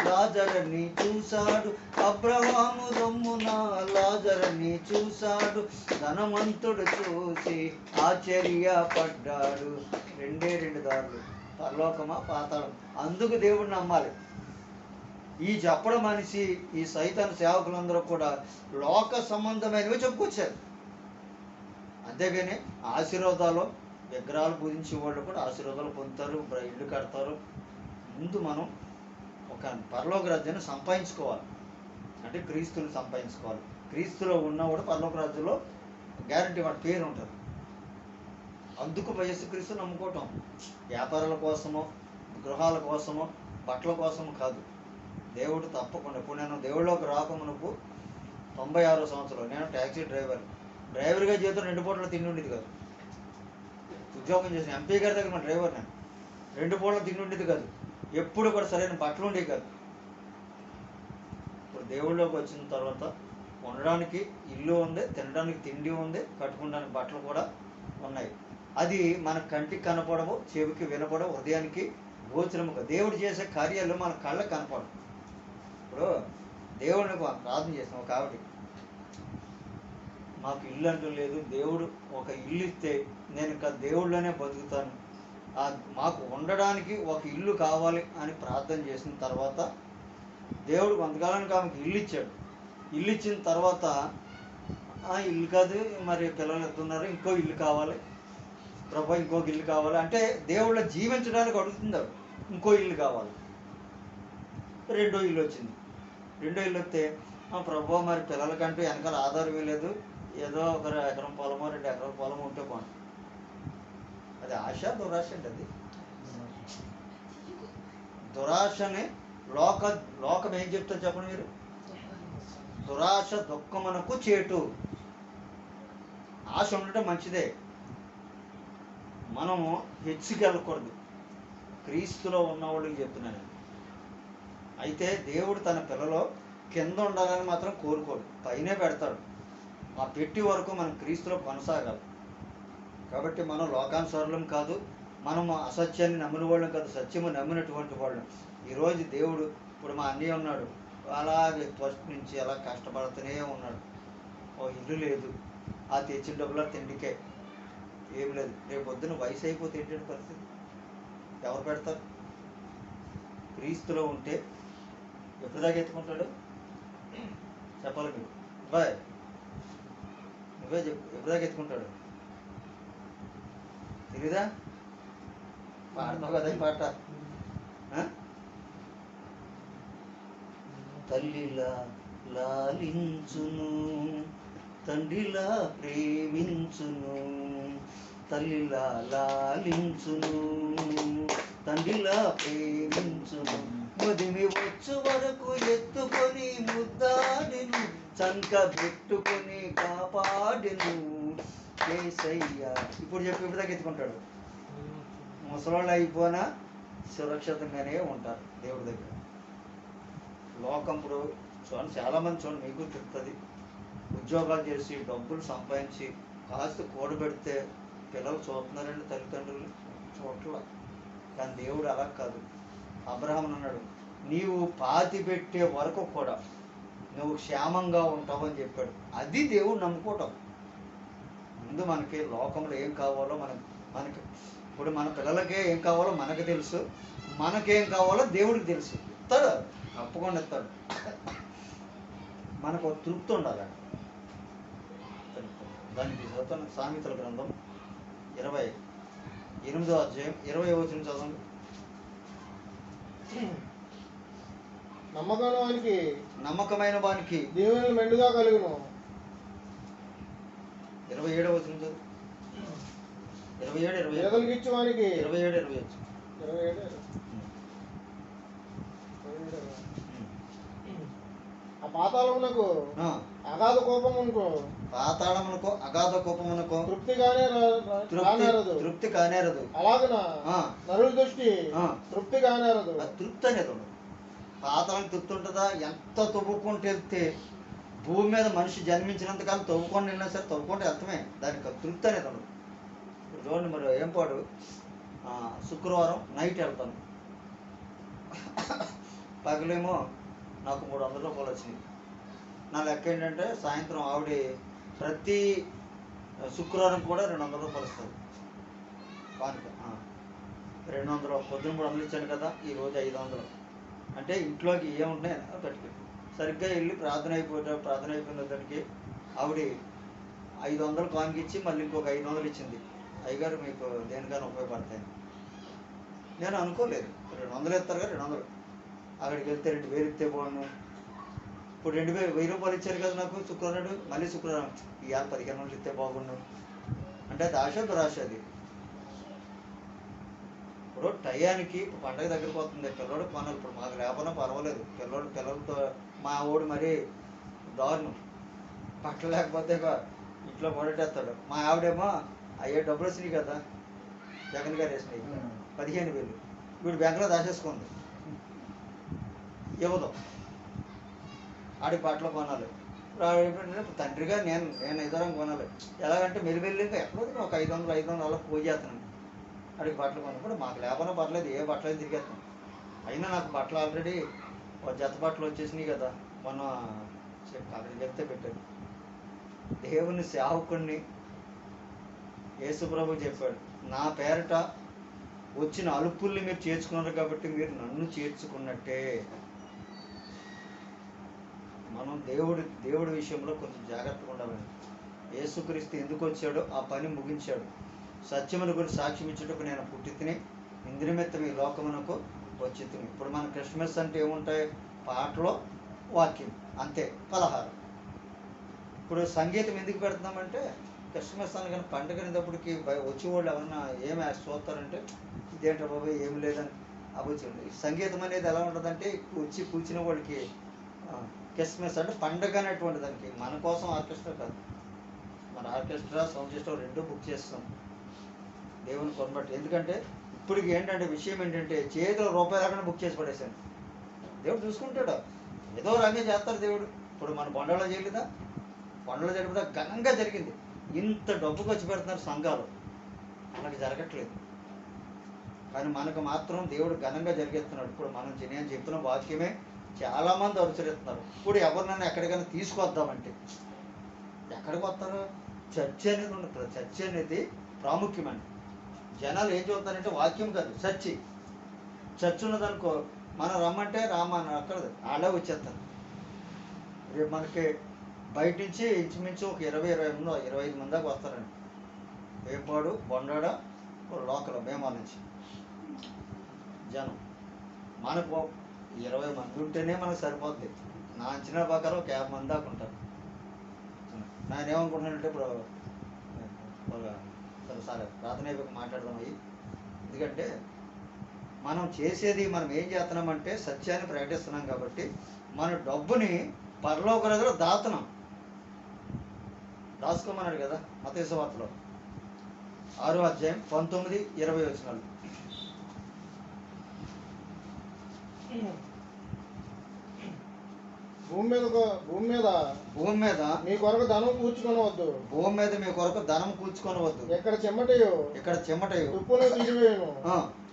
లాజరుని చూశాడు, అబ్రహాము రొమ్మున లాజరుని చూశాడు. ధనవంతుడు చూసి ఆశ్చర్యపడ్డాడు. రెండే దారులు, పరలోకమా పాతాళం. అందుకు దేవుడిని నమ్మాలి. ఈ చెప్పడం మనిషి, ఈ సైతాన్ సేవకులందరూ కూడా లోక సంబంధమైనవి చెప్పుకొచ్చారు. అంతేగాని ఆశీర్వాదాలు, విగ్రహాలు పూజించే వాళ్ళు కూడా ఆశీర్వాదాలు పొందుతారు, ఇల్లు కడతారు. ముందు మనం ఒక పరలోక రాజ్యాన్ని సంపాదించుకోవాలి, అంటే క్రీస్తుని సంపాదించుకోవాలి. క్రీస్తులో ఉన్నవాడు పరలోక రాజ్యంలో గ్యారంటీ వాడి పేరు ఉంటుంది. అందుకు యేసుక్రీస్తు నమ్ముకోవటం వ్యాపారాల కోసమో, గృహాల కోసమో, బట్టల కోసమో కాదు. దేవుడు తప్పకుండా. ఇప్పుడు నేను దేవుళ్ళలోకి రాకమునుపు 96వ సంవత్సరం నేను ట్యాక్సీ డ్రైవర్గా జీవితం 2 పూటల తిండి ఉండేది కాదు. ఉద్యోగం చేసిన ఎంపీ గారి దగ్గర మన డ్రైవర్ నేను 2 పూటల తిండి ఉండేది కాదు. ఎప్పుడు కూడా సరైన బట్టలు ఉండేవి కాదు. ఇప్పుడు దేవుళ్ళలోకి వచ్చిన తర్వాత ఉండడానికి ఇల్లు ఉంది, తినడానికి తిండి ఉంది, కట్టుకోవడానికి బట్టలు కూడా ఉన్నాయి. అది మన కంటికి కనపడవు, చెవికి వినపడవు, హృదయానికి గోచరము. దేవుడు చేసే కార్యాలు మన కళ్ళకి కనపడవు. ఇప్పుడు దేవుడిని ప్రార్థన చేస్తాం కాబట్టి మాకు ఇల్లు అంటూ లేదు, దేవుడు ఒక ఇల్లు ఇస్తే నేను ఇంకా దేవుళ్ళలోనే బతుకుతాను, మాకు ఉండడానికి ఒక ఇల్లు కావాలి అని ప్రార్థన చేసిన తర్వాత దేవుడు కొంతకాలానికి ఆమెకు ఇల్లు ఇచ్చాడు. ఇల్లు ఇచ్చిన తర్వాత ఇల్లు కాదు మరి పిల్లలు ఎత్తున్నారు, ఇంకో ఇల్లు కావాలి ప్రభా, ఇంకొక ఇల్లు కావాలి అంటే దేవుళ్ళ జీవించడానికి అడుగుతుంది. ఇంకో ఇల్లు కావాలి. 2వ ఇల్లు వచ్చింది. 2వ ఇల్లు వస్తే ప్రభా మరి పిల్లలకంటూ వెనకాల ఆధారం లేదు, ఏదో 1 ఎకరం పొలమో 2 ఎకరాల పొలమో ఉంటే బాగుంది. అది ఆశ, దురాశ అంటే అది దురాశని లోకం ఏం చెప్తారు చెప్పండి మీరు? దురాశ దుఃఖమునకు చేటు. ఆశ ఉండటం మంచిదే, మనము హెచ్చుకి వెళ్ళకూడదు. క్రీస్తులో ఉన్నవాళ్ళకి చెప్తున్నాను. అయితే దేవుడు తన పిల్లలో కింద ఉండాలని మాత్రం కోరుకోడు, పైనే పెడతాడు. ఆ పెట్టి వరకు మనం క్రీస్తులో కొనసాగాలి. కాబట్టి మనం లోకానుసారులం కాదు, మనము అసత్యాన్ని నమ్మిన వాళ్ళం కాదు, సత్యము నమ్మినటువంటి వాళ్ళం. ఈరోజు దేవుడు, ఇప్పుడు మా అన్నయ్య ఉన్నాడు, అలాగే ఫస్ట్ నుంచి అలా కష్టపడుతూనే ఉన్నాడు. ఓ ఇల్లు లేదు, ఆ తెచ్చిన డబ్బులా తిండికే, ఏం లేదు. రేపు పొద్దున వయసు అయిపోతే ఏంటంటే పరిస్థితి ఎవరు పెడతారు? క్రీస్తులో ఉంటే ఎప్పుడు దాకా ఎత్తుకుంటాడు చెప్పాలి మీరు. బాయ్ నువ్వే చెప్పు, ఎప్పుడు దాకా ఎత్తుకుంటాడు తెలీదా? పాడతావు కదా ఈ పాట. తల్లిలా లాలించును, తండ్రిలా ప్రేమించును, తల్లిలా లాలించును, తండ్రిలా ప్రేమించును, ముదిమి వచ్చు వరకు ఎత్తుకొని ముద్దాడెను, చంక పెట్టుకొని కాపాడెను యేసయ్య. ఇప్పుడు చెప్పి ఇప్పుడు దాకా ఎత్తుకుంటాడు. ముసలోళ్ళు అయిపోయినా సురక్షితంగానే ఉంటారు దేవుడి దగ్గర. లోకం ఇప్పుడు చూడండి, చాలామంది చూడండి, మీకు చెప్తుంది, ఉద్యోగాలు చేసి డబ్బులు సంపాదించి కాస్త కూడబెడితే పిల్లలు చూస్తున్నారండి తల్లిదండ్రులు చూడట్లా. కానీ దేవుడు అలా కాదు. అబ్రహాం అన్నాడు, నీవు పాతి పెట్టే వరకు కూడా నువ్వు క్షేమంగా ఉంటావు అని చెప్పాడు. అది దేవుడు నమ్ముకోవటం. ముందు మనకి లోకంలో ఏం కావాలో మనకి ఇప్పుడు మన పిల్లలకే ఏం కావాలో మనకు తెలుసు, మనకేం కావాలో దేవుడికి తెలుసు. ఇస్తాడు, తప్పకుండా ఇస్తాడు. మనకు తృప్తి ఉండాలి. దానికి చదువుతాను సామెతల గ్రంథం 28వ అధ్యాయం 20వ వచనం చదవండి. నమ్మకమైన వానికి దేవుని మెండుగా కలుగును. 27వ వచనం చదువు. 27 పాతాళమునకు అగాధ కోపమునకు తృప్తి కానేరదు. అలాగన నరుల దృష్టి తృప్తి కానేరదు. తృప్తి అనేది ఉండదు. పాతాళానికి తృప్తి ఉంటుందా? ఎంత తవ్వుకుంటూ వెళ్తే భూమి మీద మనిషి జన్మించినంతకాలం తవ్వుకొని వెళ్ళినా సరే తవ్వుకుంటే వెళ్తామే, దానికి తృప్తి అనేది ఉండదు. చూడండి, మరి ఏం పాడు శుక్రవారం నైట్ వెళ్తాను, పగలేమో నాకు 300 రూపాయలు వచ్చినాయి. నా లెక్క ఏంటంటే సాయంత్రం ఆవిడ ప్రతి శుక్రవారం కూడా 200 రూపాయలు ఇస్తుంది కానుక. 200 పొద్దున 300 ఇచ్చాను కదా, ఈరోజు 500. అంటే ఇంట్లోకి ఏముంటున్నాయి పెట్టుకుని సరిగ్గా వెళ్ళి ప్రార్థన అయిపోయిన దానికి ఆవిడ 500 కానుక ఇచ్చి మళ్ళీ ఇంకొక 500 ఇచ్చింది. అయ్యగారు మీకు దేనికైనా ఉపయోగపడతాయి. నేను అనుకోలేదు, 200 ఇస్తారు కదా 200. అక్కడికి వెళ్తే 2000 ఇస్తే బాగుండు. ఇప్పుడు 1000 రూపాయలు ఇచ్చారు కదా నాకు శుక్రవారం, మళ్ళీ శుక్రవారం ఇవాళ 1500 ఇస్తే బాగుండు. అంటే అది ఆశ దురాశ. అది ఇప్పుడు టయానికి పండగ దగ్గరికి పోతుంది, పిల్లడు కొనాలి. ఇప్పుడు మాకు లేకపోయినా పర్వాలేదు, పిల్లలతో మా ఊడు మరీ దారుణం. బట్టలు లేకపోతే ఇంట్లో కొడేస్తాడు. మా ఆవిడేమో అయ్యే డబ్బులు వచ్చినాయి కదా, జగన్ గారు వేసినాయి 15,000, వీడు బ్యాంకులో దాచేసుకుంది, ఇవ్వదు. ఆడికి బట్టలు కొనాలి. తండ్రిగా నేను ఇతరం కొనాలి. ఎలాగంటే మెల్లిమెల్లిగా ఎక్కడో ఒక 500 అలా పోజేస్తున్నాను. ఆడికి బట్టలు కొన్నప్పుడు మాకు లేకపోయినా పర్లేదు, ఏ బట్టలు తిరిగేస్తాను. అయినా నాకు బట్టలు ఆల్రెడీ ఒక జత బట్టలు వచ్చేసినాయి కదా, మొన్న అక్కడికి చెప్తే పెట్టాడు. దేవుని సేవకుడిని యేసుప్రభు చెప్పాడు, నా పేరట వచ్చిన అలుపుల్ని మీరు చేర్చుకున్నారు కాబట్టి మీరు నన్ను చేర్చుకున్నట్టే. మనం దేవుడి విషయంలో కొంచెం జాగ్రత్తగా ఉండాలి. యేసుక్రీస్తు ఎందుకు వచ్చాడో ఆ పని ముగించాడు. సత్యమును గురించి సాక్ష్యం ఇచ్చేటప్పుడు నేను పుట్టితిని, ఇంద్రియమెత్తం ఈ లోకమునకు వచ్చితిని. ఇప్పుడు మన క్రిస్మస్ అంటే ఏముంటాయి? పాటలో వాక్యం అంతే, 16. ఇప్పుడు సంగీతం ఎందుకు పెడుతున్నామంటే క్రిస్మస్ అనగానే పండుగ అనేటప్పటికి వచ్చేవాళ్ళు ఎవరన్నా ఏమి చూస్తారంటే ఇదేంటో బాబు ఏమి లేదని అవ్వచ్చు. సంగీతం అనేది ఎలా ఉంటుందంటే వచ్చి కూర్చునే వాళ్ళకి క్రిస్మస్ అంటే పండుగ అనేటువంటి దానికి. మన కోసం ఆర్కెస్ట్రా కాదు, మన ఆర్కెస్ట్రా సౌండ్ సిస్టమ్ 2 బుక్ చేస్తాం దేవుని కొనబట్టి. ఎందుకంటే ఇప్పటికి ఏంటంటే విషయం ఏంటంటే చేతిలో రూపాయలు లేకుండా బుక్ చేసి పడేసాను. దేవుడు చూసుకుంటాడు, ఏదో రంగే చేస్తారు దేవుడు. ఇప్పుడు మన బొండలో చేయలేదా? బొండలో జరిగితే ఘనంగా జరిగింది. ఇంత డబ్బు ఖర్చు పెడుతున్నారు సంఘాలు, మనకి జరగట్లేదు. కానీ మనకు మాత్రం దేవుడు ఘనంగా జరిగేస్తున్నాడు. ఇప్పుడు మనం నేను చెప్తున్న వాక్యమే చాలామంది అనుసరిస్తున్నారు. ఇప్పుడు ఎవరినైనా ఎక్కడికైనా తీసుకొద్దామంటే ఎక్కడికి వస్తారు? చర్చ్ అనేది ఉండదు. చర్చ్ అనేది ప్రాముఖ్యమండి. జనాలు ఏం చూస్తారంటే వాక్యం కాదు, చర్చ్ ఉన్నదనుకో, మనం రమ్మంటే రామని అక్కడ వాళ్ళే వచ్చేస్తారు. రేపు మనకి బయట నుంచి ఇంచుమించు ఒక 25 మంది దాకా వస్తారండి. వేపాడు, బొండాడ, లోకల్ భీమా నుంచి జనం. మనకు 20 మంది ఉంటేనే మనకు సరిపోద్ది. నా అంచనా ప్రకారం ఒక 50 మంది దాకా ఉంటారు. నేను ఏమనుకుంటున్నానంటే ఇప్పుడు సరే ప్రార్థన అయిపోయి మాట్లాడదాం అయ్యి. ఎందుకంటే మనం ఏం చేస్తున్నామంటే సత్యాన్ని ప్రకటిస్తున్నాం కాబట్టి మన డబ్బుని పరలోక రాజ్యంలో దాచుకోమన్నాడు కదా మత్తయి సువార్తలో 6వ అధ్యాయం 19-20 వచనాలు. భూమి మీద మీ కొరకు ధనం కూర్చుకొనవద్దు. ఎక్కడ చెమటయో తుప్పును తీసివేయును.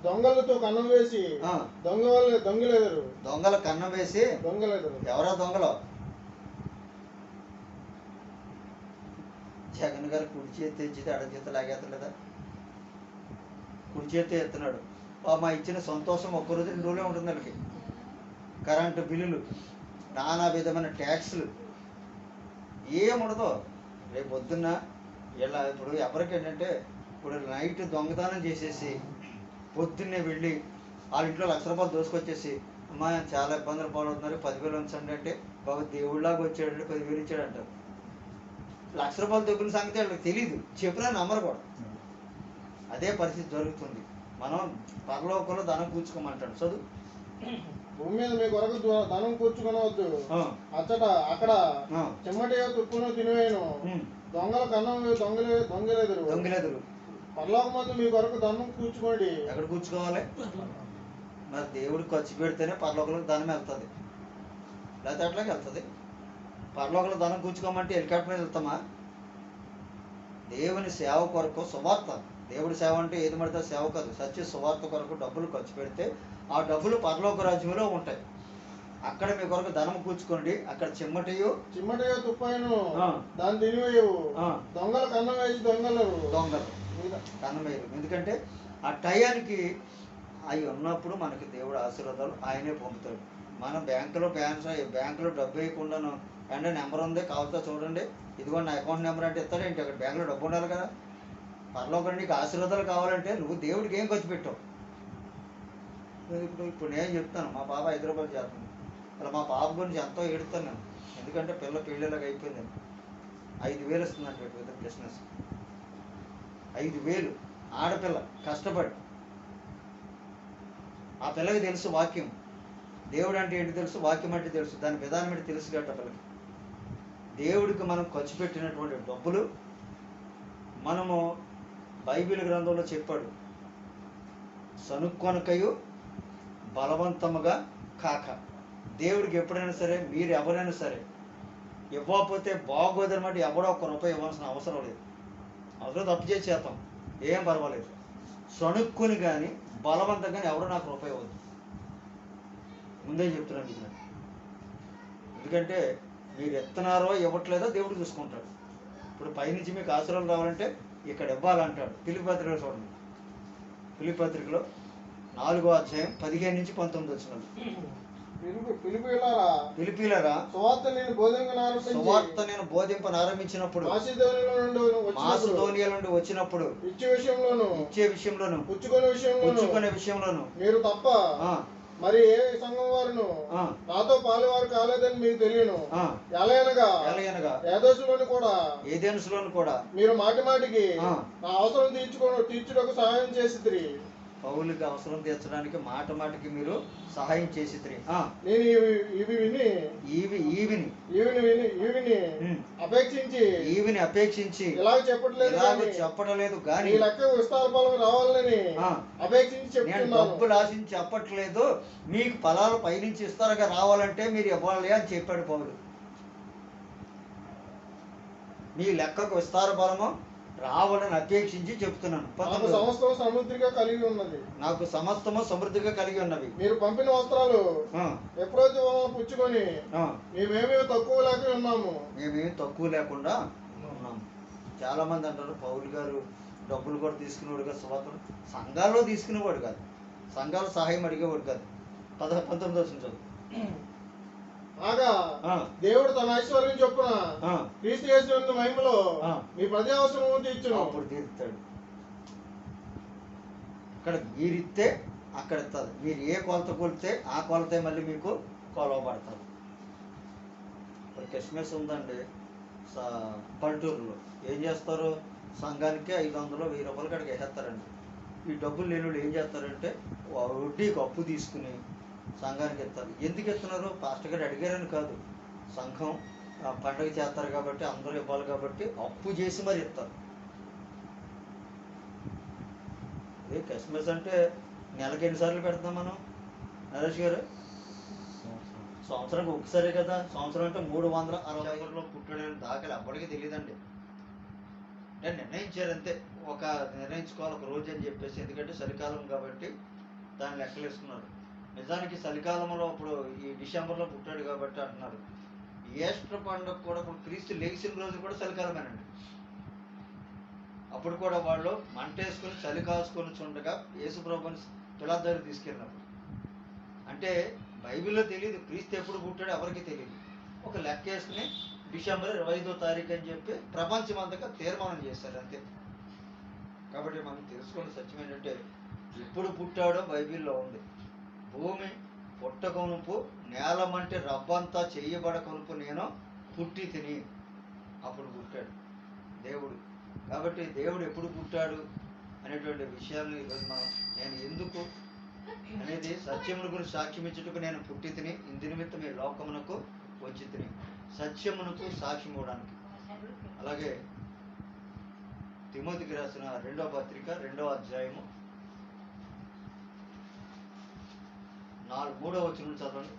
దొంగలతో కన్నం వేసి దొంగల కన్నం వేసి ఎవరా దొంగలు? జగన్ గారు కుడి చేతి తెచ్చితే అడ చేత లాగేస్తలేదా? కుడి చేతి ఎత్తున్నాడు. మా ఇచ్చిన సంతోషం ఒక్కరోజు 2 రోజులే ఉంటుంది. వాళ్ళకి కరెంటు బిల్లులు, నానా విధమైన ట్యాక్స్లు ఏముండదు. రేపు పొద్దున్న ఇలా ఇప్పుడు ఎవరికి ఏంటంటే ఇప్పుడు నైట్ దొంగతనం చేసేసి పొద్దున్నే వెళ్ళి వాళ్ళ ఇంట్లో ₹1,00,000 దోసుకొచ్చేసి అమ్మా చాలా ఇబ్బందులు పాలవుతున్నారు, 10,000 ఉంచండి అంటే బాబు దేవుళ్ళలాగా వచ్చాడంటే 10,000 ఇచ్చాడంటారు. ₹1,00,000 దొబ్బిన సంగతి వాళ్ళకి తెలియదు, చెప్పినా నమ్మరు కూడా. అదే పరిస్థితి జరుగుతుంది. మనం పరలోకంలో ధనం కూర్చుకోమంటాడు. చదువు. భూమి మీద మీ కొరకు ధనం కూర్చుకొనవద్దు. అక్కడ చెమ్మటయో తుప్పును తినివేయను. దొంగల కన్నం దొంగలెదురు. పరలోకమందు మీ కొరకు ధనం కూర్చుకోండి. ఎక్కడ కూర్చుకోవాలి? మరి దేవుడికి ఖర్చు పెడితేనే పరలోకంలో ధనం వెళ్తుంది, లేకపోతే అట్లాగే వెళ్తుంది. పరలోకంలో ధనం కూర్చుకోమంటే హెలికాప్టర్ మీద వెళ్తామా? దేవుని సేవ కొరకు సువార్త, దేవుడి సేవ అంటే ఏది పడితే సేవ కాదు, సత్య సువార్త కొరకు డబ్బులు ఖర్చు పెడితే ఆ డబ్బులు పరలోక రాజ్యంలో ఉంటాయి. అక్కడ మీ కొరకు ధనం కూర్చుకోండి. అక్కడ చిమ్మటయో తుప్పను దాన్ని తినివేయవు. దొంగలు కన్నం వేసి దొంగలు కన్నం వేయరు. ఎందుకంటే ఆ టయానికి అవి ఉన్నప్పుడు మనకి దేవుడు ఆశీర్వాదాలు ఆయనే పంపుతాడు. మనం బ్యాంకులో డబ్బు వేయకుండాను అంటే నెంబర్ ఉంది కావాలితో చూడండి, ఇదిగో నా అకౌంట్ నెంబర్ అంటే ఇస్తాడేంటి? అక్కడ బ్యాంకులో డబ్బు ఉండాలి కదా. పరలోకంలో నీకు ఆశీర్వాదాలు కావాలంటే నువ్వు దేవుడికి ఏం ఖర్చు పెట్టావు? ఇప్పుడు నేను చెప్తాను, మా పాప హైదరాబాద్ చేస్తుంది. అలా మా పాప గురించి ఎంతో ఏడుతాను నేను. ఎందుకంటే పెళ్ళిలాగా అయిపోయింది. 5,000 ఇస్తుందంటే విత్ బిజినెస్. 5,000 ఆడపిల్ల కష్టపడి. ఆ పిల్లకి తెలుసు వాక్యం, దేవుడు అంటే ఏంటి తెలుసు, వాక్యం అంటే తెలుసు, దాని విధానం ఏంటి తెలుసు గట్ట పిల్లకి. దేవుడికి మనం ఖర్చు పెట్టినటువంటి డబ్బులు మనము బైబిల్ గ్రంథంలో చెప్పాడు, సనుక్కొనకయు బలవంతముగా కాక. దేవుడికి ఎప్పుడైనా సరే మీరు ఎవరైనా సరే ఇవ్వకపోతే బాగోదనమాట. ఎవడో ₹1 ఇవ్వాల్సిన అవసరం లేదు. అవసరం తప్పు చేసి చేస్తాం, ఏం పర్వాలేదు. సనుక్కుని కానీ బలవంతం కానీ ఎవడో నాకు ₹1 ఇవ్వద్దు. ముందే చెప్తున్నాను మీకు. ఎందుకంటే మీరు ఎత్తనారో ఇవ్వట్లేదో దేవుడు చూసుకుంటాడు. ఇప్పుడు పైనుంచి మీకు ఆశీర్వాదం రావాలంటే ఇక్కడ ఇవ్వాలంటాడు. ఫిలిప్పీ పత్రికలో చూడండి. ఫిలిప్పీ పత్రికలో 4వ అధ్యాయం 15-19 వచనాలు. ఫిలిప్పీయులారా, సువార్త నేను బోధింపనారంభించినప్పుడు మాసిదోనియ నుండి వచ్చినప్పుడు ఇచ్చే విషయంలోను పుచ్చుకునే విషయంలోను మీరు తప్ప మరి ఏ సంఘం వారును నాతో పాలువారు కాలేదని మీకు తెలియను. ఎలయనగా ఏదెన్సులోను కూడా మీరు మాటి మాటికి నా అవసరం తీర్చుటకు సహాయం చేసిద్రి. పౌలుకి అవసరం తీర్చడానికి మాట మాటికి మీరు సహాయం చేసిద్రి. నేను ఈవిని అపేక్షించి ఇలాగ చెప్పట్లేదు కానీ లెక్క విస్తార ఫలం రావాలని అపేక్షించి చెప్తున్నాను. డబ్బులు ఆశించి చెప్పట్లేదు, మీకు ఫలాలు పైనుంచి ఇస్తారుగా రావాలంటే మీరు ఇవ్వాలి అని చెప్పాడు పౌలు. మీ లెక్కకు విస్తార బలము రావాలని అపేక్షించి చెప్తున్నాను. నాకు సమస్తము సమృద్ధిగా కలిగి ఉన్నవి. మీరు పంపిన వస్త్రాలు ఎప్పుడైతే పుచ్చుకొని మేమేమీ తక్కువ లేకుండా చాలామంది అంటారు పౌలు గారు డబ్బులు కూడా తీసుకునేవాడు కాదు, సువార్తలు సంఘాల్లో తీసుకునేవాడు కాదు, సంఘాలు సహాయం అడిగేవాడు కాదు. 19 చదువు. ఆగా దేవుడు తన ఐశ్వర్యం చొప్పున క్రీస్తు యేసు మహిమలో మీ ప్రతి అవసరం తీర్చును. అప్పుడు తీరుతాడు. ఇక్కడ మీరిస్తే అక్కడ ఇస్తుంది. మీరు ఏ కొలత కొలితే ఆ కొలతే మళ్ళీ మీకు కొలవబడతారు. ఇప్పుడు క్రిస్మస్ ఉందండి పల్లెటూరులో ఏం చేస్తారు, సంఘానికి 500 1000 రూపాయలు కాడికి వేసేస్తారండి. ఈ డబ్బులు లేని వాళ్ళు ఏం చేస్తారంటే వడ్డీకి అప్పు తీసుకుని సంఘానికి ఇస్తారు. ఎందుకు ఇస్తున్నారు? పాస్టర్ గారు అడిగారని కాదు, సంఘం పండుగ చేస్తారు కాబట్టి అందరూ ఇవ్వాలి కాబట్టి అప్పు చేసి మరి ఇస్తారు. ఏ క్రిస్మస్ అంటే నెలకి ఎన్నిసార్లు పెడతాం మనం నరేష్ గారు? సంవత్సరానికి ఒకసారి కదా. సంవత్సరం అంటే 365 పుట్టాడని దాఖలు అప్పటికీ తెలియదండి. అంటే నిర్ణయించారు అంతే, ఒక నిర్ణయించుకోవాలి ఒక రోజు అని చెప్పేసి. ఎందుకంటే చలికాలం కాబట్టి దాన్ని లెక్కలు వేసుకున్నారు. నిజానికి చలికాలంలో ఇప్పుడు ఈ డిసెంబర్లో పుట్టాడు కాబట్టి అంటున్నారు. ఈస్టర్ పండుగ కూడా ఇప్పుడు క్రీస్తు లేచిన రోజు కూడా చలికాలమేనండి. అప్పుడు కూడా వాళ్ళు మంట వేసుకొని చలి కాసుకొని చుండగా యేసుప్రభుని పిలాతు దగ్గరికి తీసుకెళ్ళినప్పుడు, అంటే బైబిల్లో తెలియదు క్రీస్తు ఎప్పుడు పుట్టాడో ఎవరికి తెలియదు. ఒక లెక్క వేసుకుని డిసెంబర్ 25వ తారీఖు అని చెప్పి ప్రపంచమంతగా తీర్మానం చేశారు అంతే. కాబట్టి మనం తెలుసుకున్న సత్యం ఏంటంటే ఎప్పుడు పుట్టాడో బైబిల్లో ఉంది. భూమి పుట్టకొనుపు నేలమంటే రబ్బంతా చెయ్యబడకొనుపు నేను పుట్టి తిని, అప్పుడు పుట్టాడు దేవుడు. కాబట్టి దేవుడు ఎప్పుడు పుట్టాడు అనేటువంటి విషయాన్ని ఈరోజు మనం నేను ఎందుకు అనేది సత్యమును గురించి సాక్ష్యం ఇచ్చుటకు నేను పుట్టి తిని ఇందు నిమిత్తం ఈ లోకమునకు వచ్చి తిని సత్యమునకు సాక్ష్యం ఇవ్వడానికి. అలాగే తిమోతికి రాసిన 2వ పత్రిక 2వ అధ్యాయము 3వ వచనం చదవండి.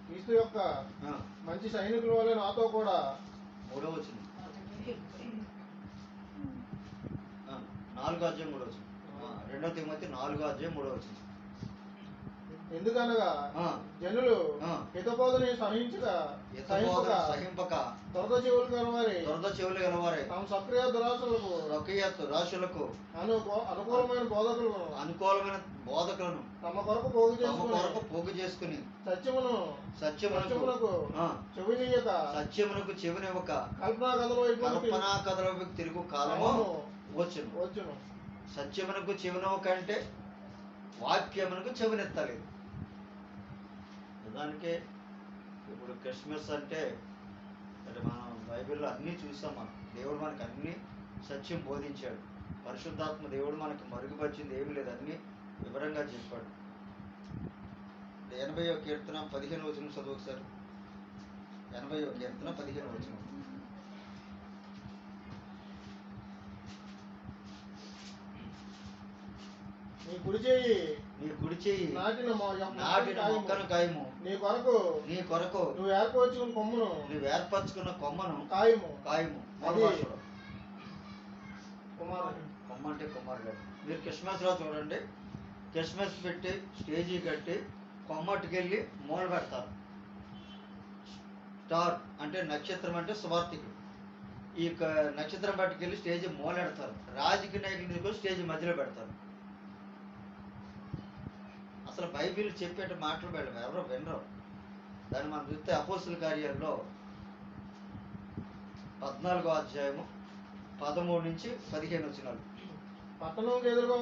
క్రీస్తు యొక్క మంచి సైనికుల వల్ల నాతో కూడా 3వ వచనం 4వ అధ్యాయం 3వ వచనం 2వ తిమోతి 4వ అధ్యాయం 3వ వచనం. ఎందుకనగా జనులు హితబోధని సహింపక దురద చెవులు గలవారే తమ సక్రియ దురాశలకు అనుకూలమైన బోధకులను తమ కొరకు పోగు చేసుకుని సత్యమునకు చెవినివ్వక కల్పనా కథల వైపు తిరుగు కాలము వచ్చును. సత్యమునకు చెవినివ్వక అంటే వాక్యమునకు చెవినెత్తాలి. దానికే ఇప్పుడు క్రిస్మస్ అంటే మనం బైబిల్లో అన్నీ చూసాం. మనం దేవుడు మనకు అన్ని సత్యం బోధించాడు. పరిశుద్ధాత్మ దేవుడు మనకు మరుగుపరిచింది ఏమీ లేదు, అన్నీ వివరంగా చెప్పాడు. 80వ కీర్తన 15వ వచనం చదువు ఒకసారి. 80వ కీర్తన 15వ వచనం. నీ కుడి చేయి నాటిన మొక్కను కాయము, నీ కొరకు నువ్వు ఏర్పరచుకున్న కొమ్మను కాయము. కొమ్మ అంటే కుమారుడు. మీరు క్రిస్మస్ లో చూడండి, క్రిస్మస్ పెట్టి స్టేజీ కట్టి కొమ్మటికెళ్ళి మూల పెడతారు. స్టార్ అంటే నక్షత్రం అంటే సువార్తికుడు. ఈ నక్షత్రం పట్టుకెళ్ళి స్టేజ్ మూలెడతారు. రాజకీయ నాయకులు స్టేజ్ మధ్యలో పెడతారు. అసలు బైబిల్ చెప్పేట మాటలు ఎవరో వినరు. దాన్ని మనం చూస్తే అపోస్తుల కార్యాల్లో 14వ అధ్యాయము 13 నుంచి 15 వచనాలు. పట్టణమునకు ఎదురుగా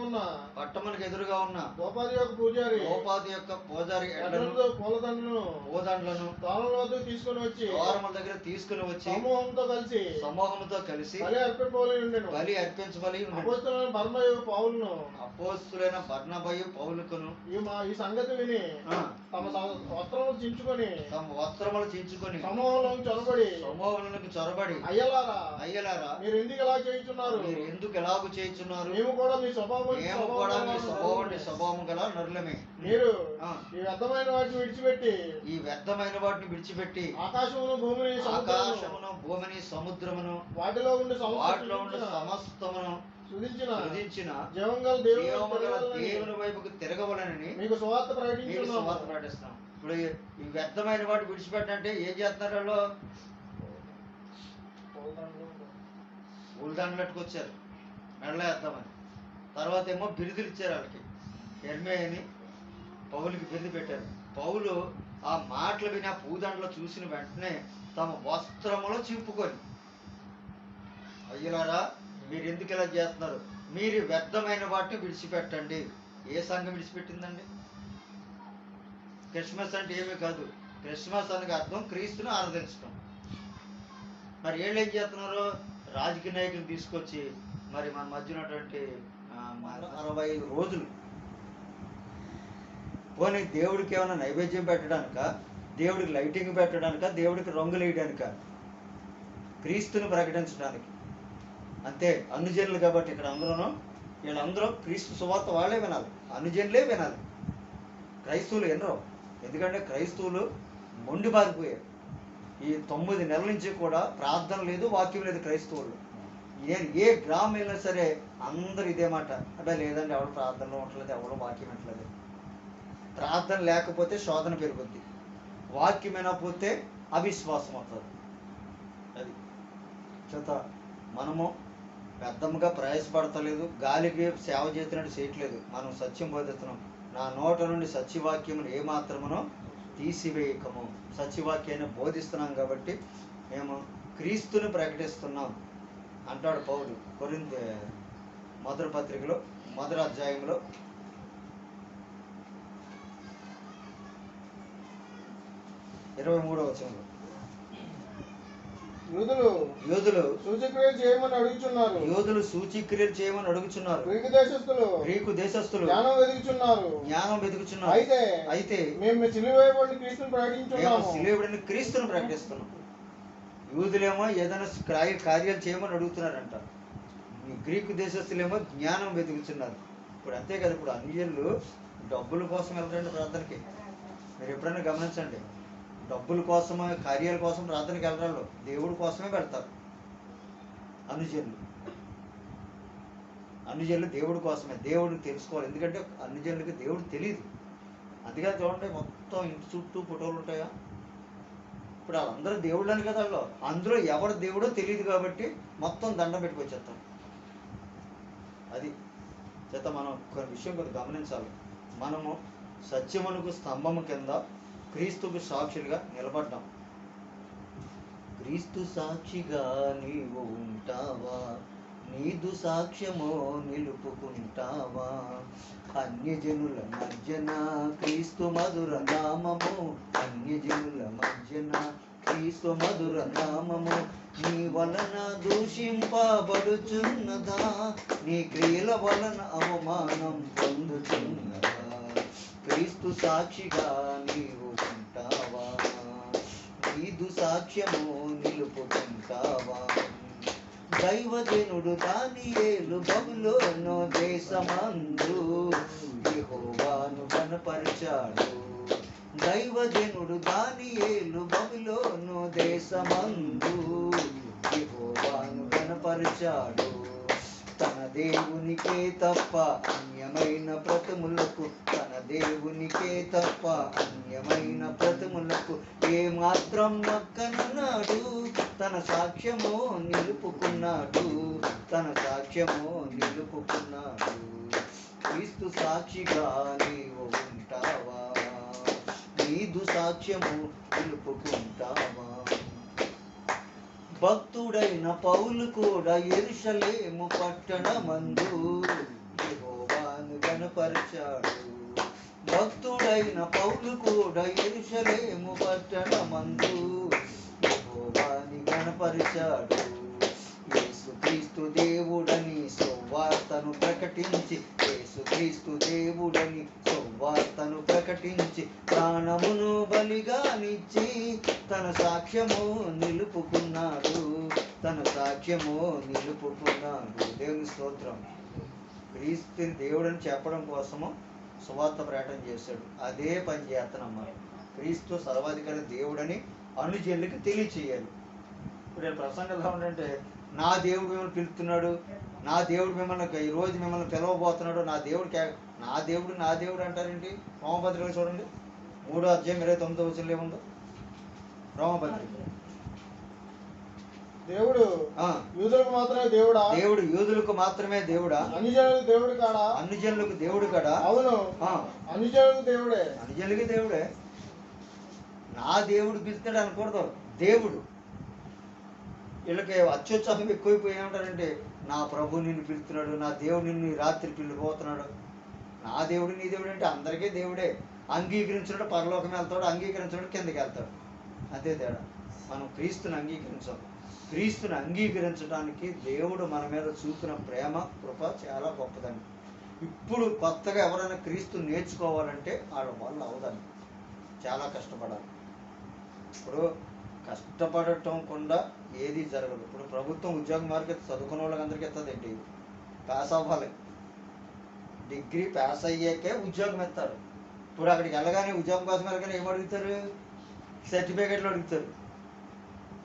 ఉన్న గోపాది యొక్క పూజారి పూలదండలను ద్వారముల దగ్గర తీసుకుని వచ్చి సమూహంతో కలిసి బలి అర్పించబలి అపోస్తులైన బర్నబయు పౌలుకును ఈ సంగతి విని తమ వస్త్రములు చించుకొని సమూహంలోకి చొరబడి అయ్యలారా మీరు ఎందుకు ఎలాగూ చేయుచున్నారు? మేము కూడా మీ స్వభావం గల నరులమే. మీరు ఈ వ్యర్థమైన వాటిని విడిచిపెట్టి ఆకాశమును భూమిని సముద్రమును వాటిలో ఉండే సమస్తమును సృజించిన జీవగల దేవుని వైపుకు తిరగవలనని మీకు సువార్త ప్రకటిస్తున్నాం. ఇప్పుడు ఈ వ్యర్థమైన వాటి విడిచిపెట్టంటే ఏం చేస్తున్నారు? వాళ్ళు ఊళ్ళదండలు పట్టుకొచ్చారు మెడలో వేద్దామని. తర్వాత ఏమో బిరుదులు ఇచ్చారు వాళ్ళకి. హెర్మే అని పౌలుకి బిరుదు పెట్టారు. పౌలు ఆ మాటలు విని ఆ పూదండలు చూసిన వెంటనే తమ వస్త్రములో చింపుకొని, అయ్యలారా మీరు ఎందుకు ఇలా చేస్తున్నారు, మీరు వ్యర్థమైన వాటిని విడిచిపెట్టండి. ఏ సంఘం విడిచిపెట్టిందండి? క్రిస్మస్ అంటే ఏమీ కాదు. క్రిస్మస్ అనగా అర్థం క్రీస్తుని ఆరాధించడం. మరి వీళ్ళు ఏం చేస్తున్నారు? రాజకీయ నాయకులు తీసుకొచ్చి మరి మన మధ్య ఉన్నటువంటి 65 రోజులు పోనీ దేవుడికి ఏమైనా నైవేద్యం పెట్టడానిక, దేవుడికి లైటింగ్ పెట్టడానిక, దేవుడికి రంగులు వేయడానిక? క్రీస్తుని ప్రకటించడానికి. అంతే. అనుజనులు కాబట్టి ఇక్కడ అందరూ వీళ్ళందరూ క్రీస్తు సువార్త వాళ్ళే వినాలి, అనుజనులే వినాలి. క్రైస్తవులు వినరు. ఎందుకంటే క్రైస్తవులు మొండి బారిపోయారు. ఈ 9 నెలల నుంచి కూడా ప్రార్థన లేదు, వాక్యం లేదు క్రైస్తవులు. నేను ఏ గ్రామం వెళ్ళినా సరే అందరు ఇదే మాట, అంటే లేదండి ఎవరు ప్రార్థనలో ఉండలేదు, ఎవరు వాక్యం వినట్లేదు. ప్రార్థన లేకపోతే శోధన పెరుగుద్ది, వాక్యం వినకపోతే అవిశ్వాసం అవుతుంది. అది చేత మనము వ్యర్థంగా ప్రయాసపడతలేదు, గాలికి సేవ చేస్తున్నట్టు చేయట్లేదు. మనం సత్యం బోధిస్తున్నాం. నా నోట నుండి సత్యవాక్యమును ఏమాత్రమునో తీసివేయకము. సత్యవాక్యాన్ని బోధిస్తున్నాం కాబట్టి మేము క్రీస్తుని ప్రకటిస్తున్నాం అంటాడు పౌలు కొరింథీ మొదటి పత్రికలో 1వ అధ్యాయంలో 23వ వచనంలో. యూదులు సూచక్రియలు చేయమని అడుగుచున్నారు. యూదులు సూచక్రియలు చేయమని అడుగుచున్నారు. గ్రీకు దేశస్థులు జ్ఞానం వెతుకుచున్నారు. అయితే మేము సిలువబడిన క్రీస్తును ప్రకటిస్తున్నాం. యూదులేమో ఏదైనా కార్యాలు చేయమని అడుగుతున్నారంట. గ్రీకు దేశస్థులేమో జ్ఞానం వెతుకుచున్నారు. ఇప్పుడు అంతే కదా. ఇప్పుడు అన్యులు డబ్బుల కోసం వెళ్తారండి ప్రార్థనకి. మీరు ఎప్పుడైనా గమనించండి. డబ్బుల కోసం, కార్యాల కోసం ప్రార్థనకి వెళ్ళరాళ్ళు, దేవుడి కోసమే పెడతారు. అనుజనులు దేవుడి కోసమే. దేవుడిని తెలుసుకోవాలి. ఎందుకంటే అనుజనులకి దేవుడు తెలియదు. అందుకని చూడండి, మొత్తం ఇంటి చుట్టూ ఫోటోలు ఉంటాయా. ఇప్పుడు వాళ్ళందరూ దేవుళ్ళు అని కదా, వాళ్ళు అందులో ఎవరు దేవుడో తెలియదు కాబట్టి మొత్తం దండం పెట్టుకొచ్చేస్తాం. అది చేత మనం కొన్ని విషయం కొద్దిగా గమనించాలి. మనము సత్యమునకు స్తంభము కింద క్రీస్తుకు సాక్షులుగా నిలబడ్డాం. క్రీస్తు సాక్షిగా నీవు ఉంటావా, నీదు సాక్ష్యమో నిలుపుకుంటావా. అన్యజనుల మధ్యన క్రీస్తు మధుర నామము, అన్యజనుల మధ్యన క్రీస్తు మధుర నామము. నీ వలన దూషింపబడుచున్నదా, నీ క్రియల వలన అవమానం పొందుచున్నదా. క్రీస్తు సాక్షిగా నీవు ఉంటావా, నీదు సాక్ష్యము నిలుపుకుంటావా. దైవజనుడు దానియేలు బబులోను దేశమందు యెహోవాను కనపరిచాడు. దైవజనుడు దానియేలు బబులోను దేశమందు యెహోవాను కనపరిచాడు. తన దేవునికే తప్ప అన్యమైన ప్రతిములకు, తన దేవునికే తప్ప అన్యమైన ప్రతిములకు ఏమాత్రం నక్కనున్నాడు. తన సాక్ష్యము నిలుపుకున్నాడు, తన సాక్ష్యము నిలుపుకున్నాడు. క్రీస్తు సాక్షిగా నీవు ఉంటావా, నీదు సాక్ష్యము నిలుపుకుంటావా. భక్తుడైన పౌలు కూడా యెరూషలేము పట్టణమందు యెహోవాను కనపరిచాడు. భక్తుడైన పౌలు కూడా యెరూషలేము పట్టణమందు యెహోవాని కనపరిచాడు. యేసుక్రీస్తు దేవుడని సువార్తను ప్రకటించి, యేసుక్రీస్తు దేవుడని సువార్తను ప్రకటించి ప్రాణమును బలిగానిచ్చి తన సాక్ష్యము నిలుపుకున్నాడు, తన సాక్ష్యము నిలుపుకున్నాడు. దేవుని స్తోత్రం. క్రీస్తుని దేవుడని చెప్పడం కోసము సువార్త ప్రకటన చేశాడు. అదే పని చేస్తానమ్మా. క్రీస్తు సర్వాధికారి దేవుడని అనుజనులకి తెలియచేయాలి. ఇప్పుడు నేను ప్రసంగంగా ఉండంటే, నా దేవుడు మిమ్మల్ని పిలుస్తున్నాడు, నా దేవుడు మిమ్మల్ని ఈరోజు మిమ్మల్ని పిలవబోతున్నాడు, నా దేవుడు నా దేవుడు అంటారేంటి? రోమపత్రికలో చూడండి 3వ అధ్యాయం 29వ వచనంలో ఏముందో. రోమపత్రిక దేవుడు యూదులకు మాత్రమే దేవుడా? దేవుడు యూదులకు మాత్రమే దేవుడా? అన్యజనులకు దేవుడు కాడా? అన్యజనులకు దేవుడు కాడా? అవును, అన్యజనులకు దేవుడే. అన్యజనులకి దేవుడే. నా దేవుడు పిలుస్తాడు అనకూడదు. దేవుడు వీళ్ళకి అత్యుత్సాహం ఎక్కువైపోయి ఏమంటారంటే, నా ప్రభు నిన్ను పిలుస్తున్నాడు, నా దేవుడు నిన్ను రాత్రి పిలిపోతున్నాడు. నా దేవుడు నీ దేవుడు అంటే అందరికీ దేవుడే. అంగీకరించినట్టు పరలోకం వెళ్తాడు, అంగీకరించినట్టు కిందకి వెళ్తాడు. అంతే తేడా. మనం క్రీస్తుని అంగీకరించాం. క్రీస్తుని అంగీకరించడానికి దేవుడు మన మీద చూపిన ప్రేమ కృప చాలా గొప్పదండి. ఇప్పుడు కొత్తగా ఎవరైనా క్రీస్తుని నేర్చుకోవాలంటే వాళ్ళ వల్ల అవదండి, చాలా కష్టపడాలి. ఇప్పుడు కష్టపడటం కూడా ఏది జరగదు. ఇప్పుడు ప్రభుత్వం ఉద్యోగ మార్కెట్ చదువుకున్న వాళ్ళకి అందరికీ ఎత్తదండి. పాస్ అవ్వాలి, డిగ్రీ పాస్ అయ్యాకే ఉద్యోగం ఎత్తారు. ఇప్పుడు అక్కడికి వెళ్ళగానే ఉద్యోగం కోసం వెళ్ళగానే ఏం అడుగుతారు? సర్టిఫికేట్లు అడుగుతారు.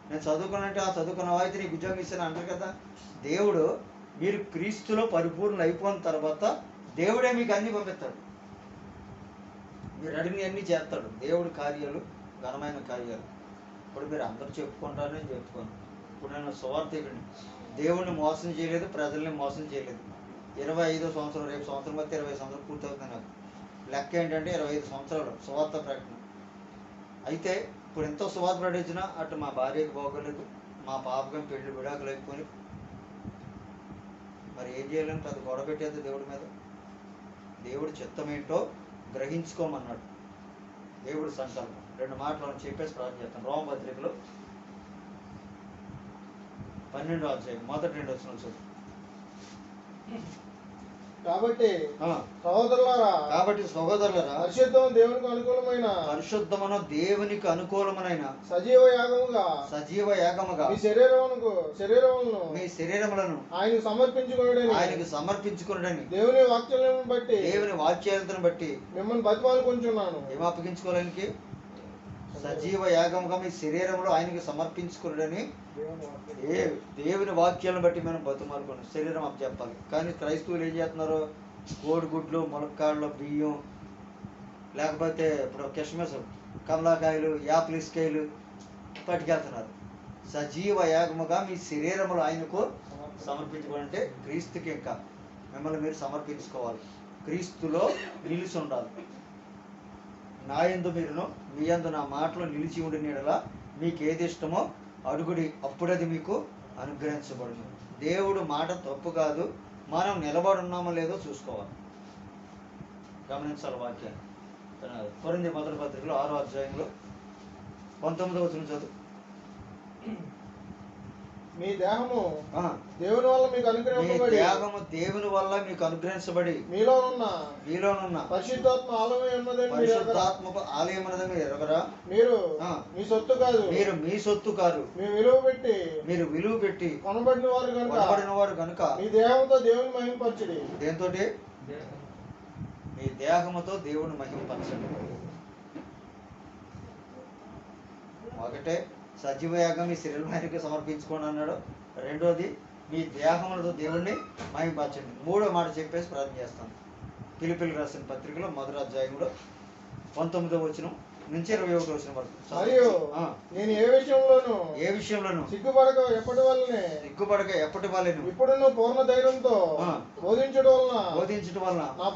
నేను చదువుకున్నట్టు ఆ చదువుకున్నావా అయితే నీకు ఉద్యోగం ఇస్తాను అంటారు కదా. దేవుడు మీరు క్రీస్తులో పరిపూర్ణ అయిపోయిన తర్వాత దేవుడే మీకు అన్నీ పంపిస్తాడు. మీరు అడిగిన అన్నీ చేస్తాడు. దేవుడి కార్యాలు ఘనమైన కార్యాలు. ఇప్పుడు మీరు అందరూ చెప్పుకుంటారు, నేను చెప్పుకోను. ఇప్పుడు నేను సువార్థికుడిని. దేవుడిని మోసం చేయలేదు, ప్రజల్ని మోసం చేయలేదు. 25వ సంవత్సరం, రేపు సంవత్సరం బట్టి 20 సంవత్సరాలు పూర్తవుతుంది నాకు. లెక్క ఏంటంటే 25 సంవత్సరాలు సువార్త ప్రకటన. అయితే ఇప్పుడు ఎంతో సువార్త ప్రకటించినా అటు మా భార్యకు బాగోలేదు, మా పాపకం పెళ్లి విడాకులు అయిపోయి మరి ఏం చేయాలని పెద్ద గొడవ పెట్టేది దేవుడి మీద. దేవుడి చిత్తం ఏంటో గ్రహించుకోమన్నాడు. దేవుడి సంకల్పం. 2 మాటలు చెప్పేసి ప్రార్థన చేస్తాను. రోమపత్రికలో 12వ అధ్యాయం మొదటి 2 వచనాలు చదువు. కాబట్టి సహోదరులారా, పరిశుద్ధమైన దేవునికి అనుకూలమైన సజీవ యాగముగా మీ శరీరములను ఆయనకు సమర్పించుకొనుడని దేవుని వాక్యాలను బట్టి మిమ్మల్ని బతిమాలుకొంచున్నాను. ఏం అప్పగించుకోవడానికి? సజీవ యాగముగా మీ శరీరంలో ఆయనకి సమర్పించుకున్నాడని దేవుని వాక్యాలను బట్టి మనం బతుమాలుకున్నాం. శరీరం అప్పు చెప్పాలి. కానీ క్రైస్తవులు ఏం చేస్తున్నారు? కోడిగుడ్లు, ములక్కాళ్ళు, బియ్యం, లేకపోతే ఇప్పుడు కిస్మిస్, కమలాకాయలు, యాపిల్స్కాయలు పట్టుకెళ్తున్నారు. సజీవ యాగముగా మీ శరీరములు ఆయనకు సమర్పించుకోవాలంటే క్రీస్తుకి ఇంకా మిమ్మల్ని మీరు సమర్పించుకోవాలి. క్రీస్తులో నిలిచి ఉండాలి. నా యందు మీరును మీ యందు నా మాటలో నిలిచి ఉండిన యెడల మీకు ఏది ఇష్టమో అడుగుడి, అప్పుడది మీకు అనుగ్రహించబడును. దేవుడు మాట తప్పు కాదు. మనం నిలబడున్నామో లేదో చూసుకోవాలి, గమనించాలి వాక్యాన్ని. కొరింథీ మొదటి పత్రికలో 6వ అధ్యాయంలో 19వ వచనం చదువు. మీ దేహము దేవుని వల్ల మీకు అనుగ్రహించబడి మీలోనున్న పరిశుద్ధాత్మ ఆలయం ఉన్నదని మీరు ఎరుగరా? మీరు మీ సొత్తు కాదు, మీరు విలువ పెట్టి కొనబడిన వారు కనుక మీ దేహంతో దేవుని మహిమపరచండి. దేంతో? మీ దేహముతో దేవుని మహిమపరచండి. ఒకటే సజీవ యాగం మీ శరీరానికి సమర్పించుకోండి అన్నాడు. రెండోది మీ దేహములతో దేవుణ్ణి మహిమపరచండి. 3వ మాట చెప్పేసి ప్రార్థన చేస్తాను. ఫిలిప్పీయులకు రాసిన పత్రికలో 1వ అధ్యాయంలో 19వ వచనం నుంచి 21వ వచనం వరకు. మరియు నేను ఏ విషయంలోనూ సిగ్గుపడక ఎప్పటి వల్లనే ఇప్పుడు పూర్ణ ధైర్యంతో బోధించడం వలన నా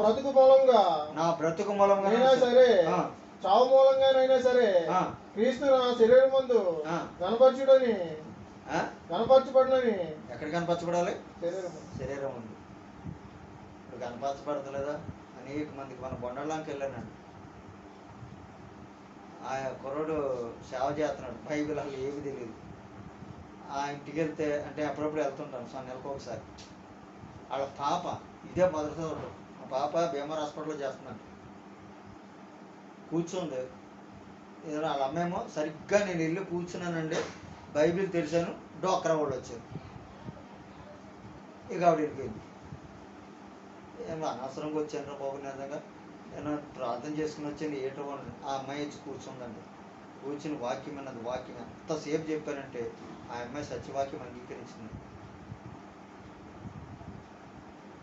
బ్రతుకు మూలంగా సరే చావు మూలంగానైనా సరే క్రీస్తు నా శరీరం ముందు కనపరచబడినని. ఎక్కడ కనపరచబడాలి? శరీరం ఉంది. ఇప్పుడు కనపరచబడతలేదా? అనేక మందికి మన బొండలాంకి వెళ్ళానండి. ఆ కుర్రోడు సేవ చేస్తున్నాడు. బైబిల్ అసలు ఏమి తెలియదు. ఆ ఇంటికి వెళ్తే అంటే అప్పుడప్పుడు వెళ్తుంటాను, నెలకు ఒకసారి. వాళ్ళ పాప ఇదే మొదటితో ఉంటుంది. ఆ పాప భీమవరం హాస్పిటల్లో చేస్తున్నాడు. కూర్చోండి. ఏదైనా వాళ్ళ అమ్మేమో సరిగ్గా నేను వెళ్ళి కూర్చున్నానండి, బైబిల్ తెరిచాను, డోక్రా వాళ్ళు వచ్చారు. ఇక ఆవిడ వెళ్ళిపోయింది. ఏమో అనవసరంగా వచ్చాను బాబు, నిజంగా నేను ప్రార్థన చేసుకుని వచ్చాను ఏటో. ఆ అమ్మాయి వచ్చి కూర్చుందండి. కూర్చుని వాక్యం అన్నది. వాక్యం ఎంతసేపు చెప్పానంటే ఆ అమ్మాయి సత్యవాక్యం అంగీకరించింది.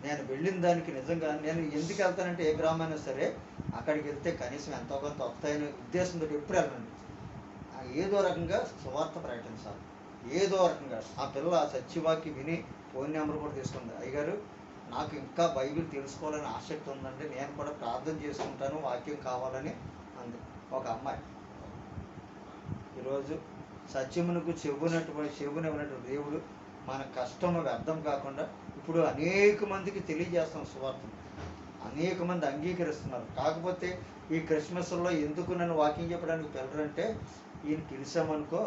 నేను వెళ్ళిన దానికి నిజంగా నేను ఎందుకు వెళ్తానంటే ఏ గ్రామైనా సరే అక్కడికి వెళ్తే కనీసం ఎంతో కొంత వస్తాయనే ఉద్దేశంతో ఎప్పుడు వెళ్ళండి. ఏదో రకంగా సువార్త ప్రకటించాలి. ఏదో రకంగా ఆ పిల్ల ఆ సత్యవాక్యం విని ఫోన్ నెంబర్ కూడా తీసుకుంది. అయ్యగారు, నాకు ఇంకా బైబిల్ తెలుసుకోవాలని ఆసక్తి ఉందండి, నేను కూడా ప్రార్థన చేసుకుంటాను, వాక్యం కావాలని అంది ఒక అమ్మాయి. ఈరోజు సత్యమునకు చెవునివ్వనటువంటి దేవుడు మన కష్టము వ్యర్థం కాకుండా ఇప్పుడు అనేక మందికి తెలియజేస్తాం సువార్తను. అనేక మంది అంగీకరిస్తున్నారు. కాకపోతే ఈ క్రిస్మస్లో ఎందుకు నన్ను వాకింగ్ చెప్పడానికి పిల్లరంటే, ఈయన పిలిచామనుకో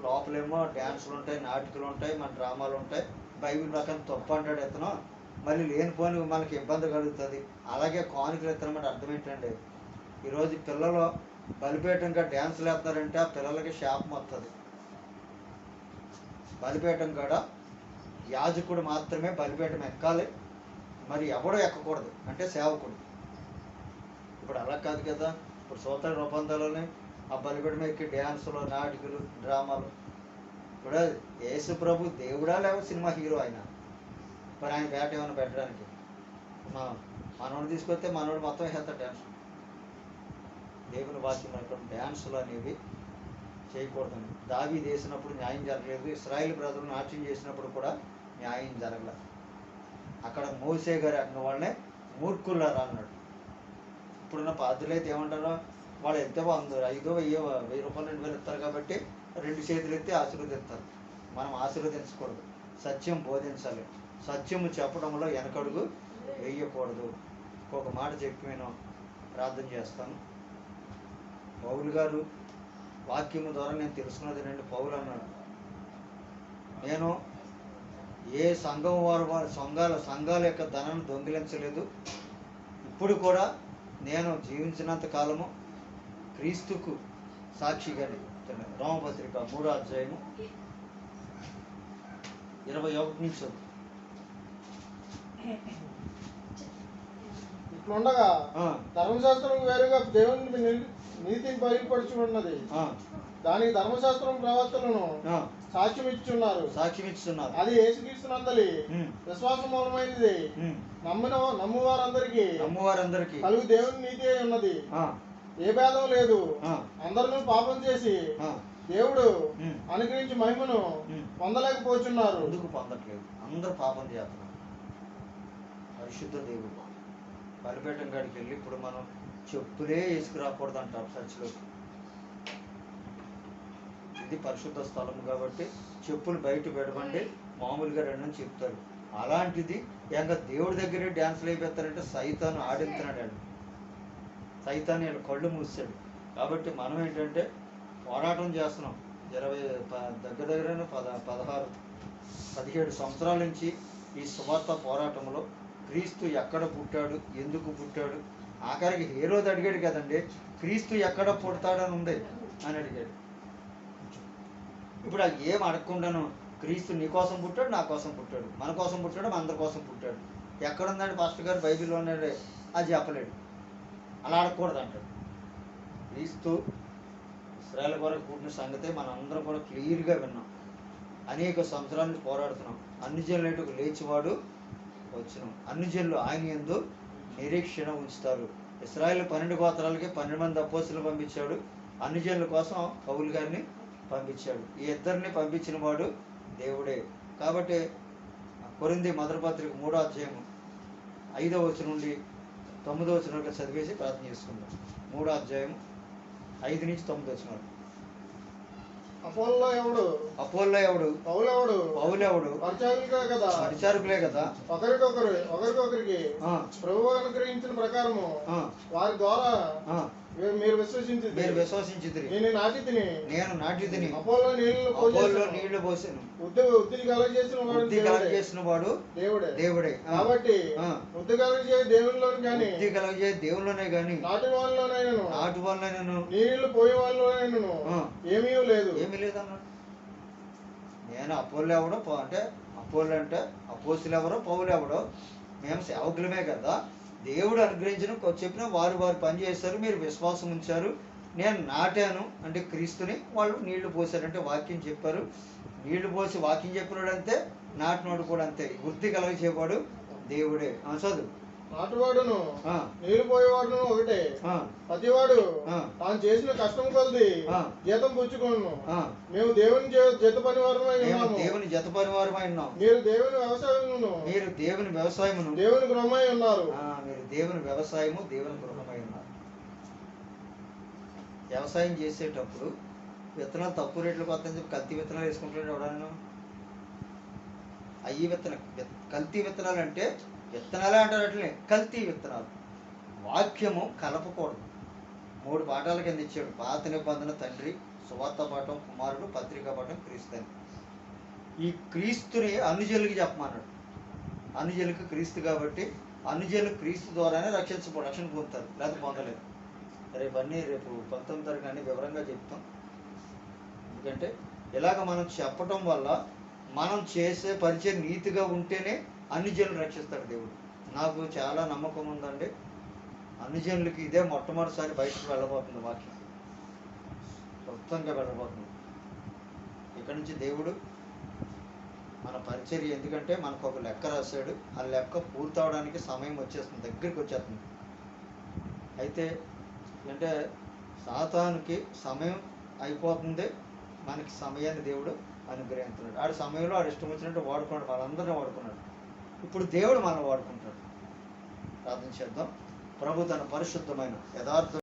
లోపలేమో డ్యాన్సులు ఉంటాయి, నాటకాలు ఉంటాయి, మన డ్రామాలు ఉంటాయి, బైబిల్ ప్రకారం తప్పు అంటాడు ఇతను, మళ్ళీ లేనిపోని మనకి ఇబ్బంది కలుగుతుంది, అలాగే కానుకలు ఇస్తానమాట. అర్థం ఏంటండి, ఈరోజు పిల్లలు బలిపీఠంగా డ్యాన్సులు వేస్తారంటే ఆ పిల్లలకి శాపం వస్తుంది. బలిపీఠం కాడ యాజకుడు మాత్రమే బలిపీఠం ఎక్కాలి, మరి ఎవడో ఎక్కకూడదు, అంటే సేవకుడు. ఇప్పుడు అలా కాదు కదా, ఇప్పుడు సూత్ర రూపాంతాలని ఆ బలిపీఠం ఎక్కి డ్యాన్సులు, నాటికలు, డ్రామాలు. ఇప్పుడు యేసు ప్రభు దేవుడా లేకపోతే సినిమా హీరో ఆయన? మరి ఆయన పేట ఏమైనా పెట్టడానికి మనోడు తీసుకొస్తే మనోడు మొత్తం వేస్తాడు డ్యాన్స్. దేవుని వాక్యం ప్రకారం డ్యాన్సులు అనేవి చేయకూడదండి. దావీదు వేసినప్పుడు న్యాయం జరగలేదు, ఇశ్రాయేలు ప్రజలు నాట్యం చేసినప్పుడు కూడా న్యాయం జరగలేదు. అక్కడ మోసే గారి అన్న వాళ్ళనే మూర్ఖులారా అన్నాడు. ఇప్పుడున్న పాత్రలు అయితే ఏమంటారో, వాళ్ళు ఎంత 100, 5, 1000 రూపాయలు 2000 ఇస్తారు కాబట్టి 2 చేతులు ఎత్తి ఆశీర్వదిస్తారు. మనం ఆశీర్వదించకూడదు, సత్యం బోధించాలి. సత్యము చెప్పడంలో వెనకడుగు వేయకూడదు. ఇంకొక మాట చెప్పి నేను ప్రార్థన చేస్తాను. పౌలు గారు వాక్యము ద్వారా నేను తెలుసుకున్నది ఏంటంటే, పౌలు అన్నాడు, నేను ఏ సంఘం వారు సంఘాల యొక్క ధనాన్ని దొంగిలించలేదు, ఇప్పుడు నేను జీవించినంత కాలము క్రీస్తుకు సాక్షిగానే. రోమపత్రిక 3వ అధ్యాయము 21 నుంచి. ఇట్లుండగా ధర్మశాస్త్రం వేరుగా దేవుని నీతిని బయలుపరుచున్నది, దానికి ధర్మశాస్త్రం ప్రవర్తనను సాక్ష్యం ఇచ్చున్నారు. అది యేసుక్రీస్తునందలి విశ్వాసం మూలమైనది. నమ్మువారందరికీ కలుగు దేవుని నీతి అయి ఉన్నది. ఏ భేదం లేదు. అందరూ పాపం చేసి దేవుడు అనుగ్రహించి మహిమను పొందలేకపోతున్నారు. ఎందుకు పొందట్లేదు? అందరూ పాపం చేస్తున్నారు. పరిశుద్ధ దేవుడు బలిపీఠం కాడికి వెళ్ళి ఇప్పుడు మనం చెప్పులే వేసుకురాకూడదు అంటారు చర్చిలోకి. ఇది పరిశుద్ధ స్థలం కాబట్టి చెప్పులు బయట పెడమండి, మామూలుగా రండి చెప్తారు. అలాంటిది ఇంకా దేవుడి దగ్గరే డ్యాన్సులు అయిపోతారంటే సైతాను ఆడించున్నాడు. సైతాన్ని వీళ్ళ కళ్ళు మూసాడు. కాబట్టి మనం ఏంటంటే పోరాటం చేస్తున్నాం. దగ్గర 17 సంవత్సరాల నుంచి ఈ సువార్త పోరాటంలో క్రీస్తు ఎక్కడ పుట్టాడు, ఎందుకు పుట్టాడు, ఆఖరికి హేరోదు అడిగాడు కదండి, క్రీస్తు ఎక్కడ పుడతాడని ఉంది అని అడిగాడు. ఇప్పుడు అది ఏం అడగకుండాను క్రీస్తు నీ కోసం పుట్టాడు, నా కోసం పుట్టాడు, మన కోసం పుట్టాడు, మన అందరి కోసం పుట్టాడు. ఎక్కడుందండి పాస్టర్ గారు బైబిల్లోనే? అది చెప్పలేడు. అలా అడగకూడదు అంటాడు. క్రీస్తు ఇశ్రాయేలు కొరకు పుట్టిన సంగతే మనం అందరం కూడా క్లియర్గా విన్నాం. అనేక సంవత్సరాల నుంచి పోరాడుతున్నాం. అన్ని జనులకు లేచివాడు వచ్చును, అన్ని జనులు ఆయన యందు నిరీక్షణ ఉంచుతారు. ఇశ్రాయేలు 12 గోత్రాలకి 12 మంది అపోస్తులను పంపించాడు. అన్ని జనుల కోసం పౌలు గారిని పంపించాడు. ఈ ఇద్దరిని పంపించిన వాడు దేవుడే. కాబట్టి కొరింథీ మొదటి పత్రిక 3వ అధ్యాయము 5వ వచనం నుండి 9వ వచనం వరకు చదివేసి ప్రార్థన చేసుకుందాం. 3వ అధ్యాయం 5 నుంచి 9 వచనాలు. అపోల్లో ఎవడు? పౌలెవడు? పరిచారకులే కదా. ఒకరికొకరికి ప్రభువు అనుగ్రహించిన ప్రకారము వారి ద్వారా మీరు విశ్వసించితిరి. నేను నాటితిని, అపోల్లో నీళ్లు పోసాను. వృద్ధి కలగజేసిన వాడు దేవుడే. కాబట్టి వృద్ధి కలగజేయ దేవునిలోనే గాని నాటి వాళ్ళలోనైనను నీళ్లు పోయే వాళ్ళలోనైనను ఏమీ లేదు అన్నాడు. నేను అపోల్లో ఎవడో అంటే అపోల్లో అంటే అపోస్తులు ఎవరో పౌలు ఎవడో, మేము సేవకులమే కదా. దేవుడు అనుగ్రహించిన చెప్పిన వారు పని చేస్తారు, మీరు విశ్వాసం ఉంచారు. నేను నాటాను అంటే క్రీస్తుని, వాళ్ళు నీళ్లు పోసారంటే వాక్యం చెప్పారు. నీళ్లు పోసి వాక్యం చెప్పినాడు అంతే, నాటినోడు కూడా అంతే. వృద్ధి కలగచేవాడు దేవుడే. చదువు. నాటువాడును నీరు పోయేవాడును ఒకటే, ప్రతివాడు తాను చేసిన కష్టం కొలది జీతం పుచ్చుకోను. మేము దేవుని జత పనివారమై ఉన్నాము. దేవుని జత పనివారమై ఉన్నాం. మీరు దేవుని వ్యవసాయమును దేవుని గృహమై ఉన్నారు. మీరు దేవుని వ్యవసాయము దేవుని గృహమై ఉన్నారు. వ్యవసాయం చేసేటప్పుడు విత్తనాలు తక్కువ రేట్లకు వస్తాయని చెప్పి కల్తీ విత్తనాలు వేసుకుంటాడు ఎవడన్నా. అయ్యి కల్తీ విత్తనాలు అంటే విత్తనాలే అంటారు, అట్లనే కల్తీ విత్తనాలు. వాక్యము కలపకూడదు. 3 పాఠాల కింద ఇచ్చాడు. పాత నిబంధన తండ్రి, సువార్త పాఠం కుమారుడు, పత్రికా పాఠం క్రీస్తు అని. ఈ క్రీస్తుని అనుజనులకి చెప్పమన్నాడు. అనుజనులకు క్రీస్తు కాబట్టి అనుజనులు క్రీస్తు ద్వారానే రక్షణ పొందుతారు, లేకపోతే పొందలేదు. రేపు 19 తారీఖు అన్ని వివరంగా చెప్తాం. ఎందుకంటే ఇలాగ మనం చెప్పటం వల్ల మనం చేసే పరిచయం నీతిగా ఉంటేనే అన్ని జనులు రక్షిస్తాడు దేవుడు. నాకు చాలా నమ్మకం ఉందండి. అన్ని జనులకి ఇదే మొట్టమొదటిసారి బయటకు వెళ్ళబోతుంది వాక్యం, మొత్తంగా వెళ్ళబోతుంది. ఇక్కడ నుంచి దేవుడు మన పరిచర్య, ఎందుకంటే మనకు ఒక లెక్క రాశాడు. ఆ లెక్క పూర్తవడానికి సమయం వచ్చేస్తుంది, దగ్గరికి వచ్చేస్తుంది. అయితే అంటే సాతానుకి సమయం అయిపోతుంది, మనకి సమయాన్ని దేవుడు అనుగ్రహించున్నాడు. ఆడి సమయంలో ఆడు ఇష్టం వచ్చినట్టు వాడుకున్నాడు, వాళ్ళందరినీ వాడుకున్నాడు. ఇప్పుడు దేవుడు మనం వాడుకుంటాడు. ప్రార్థన చేద్దాం. ప్రభు తన పరిశుద్ధమైన యథార్థ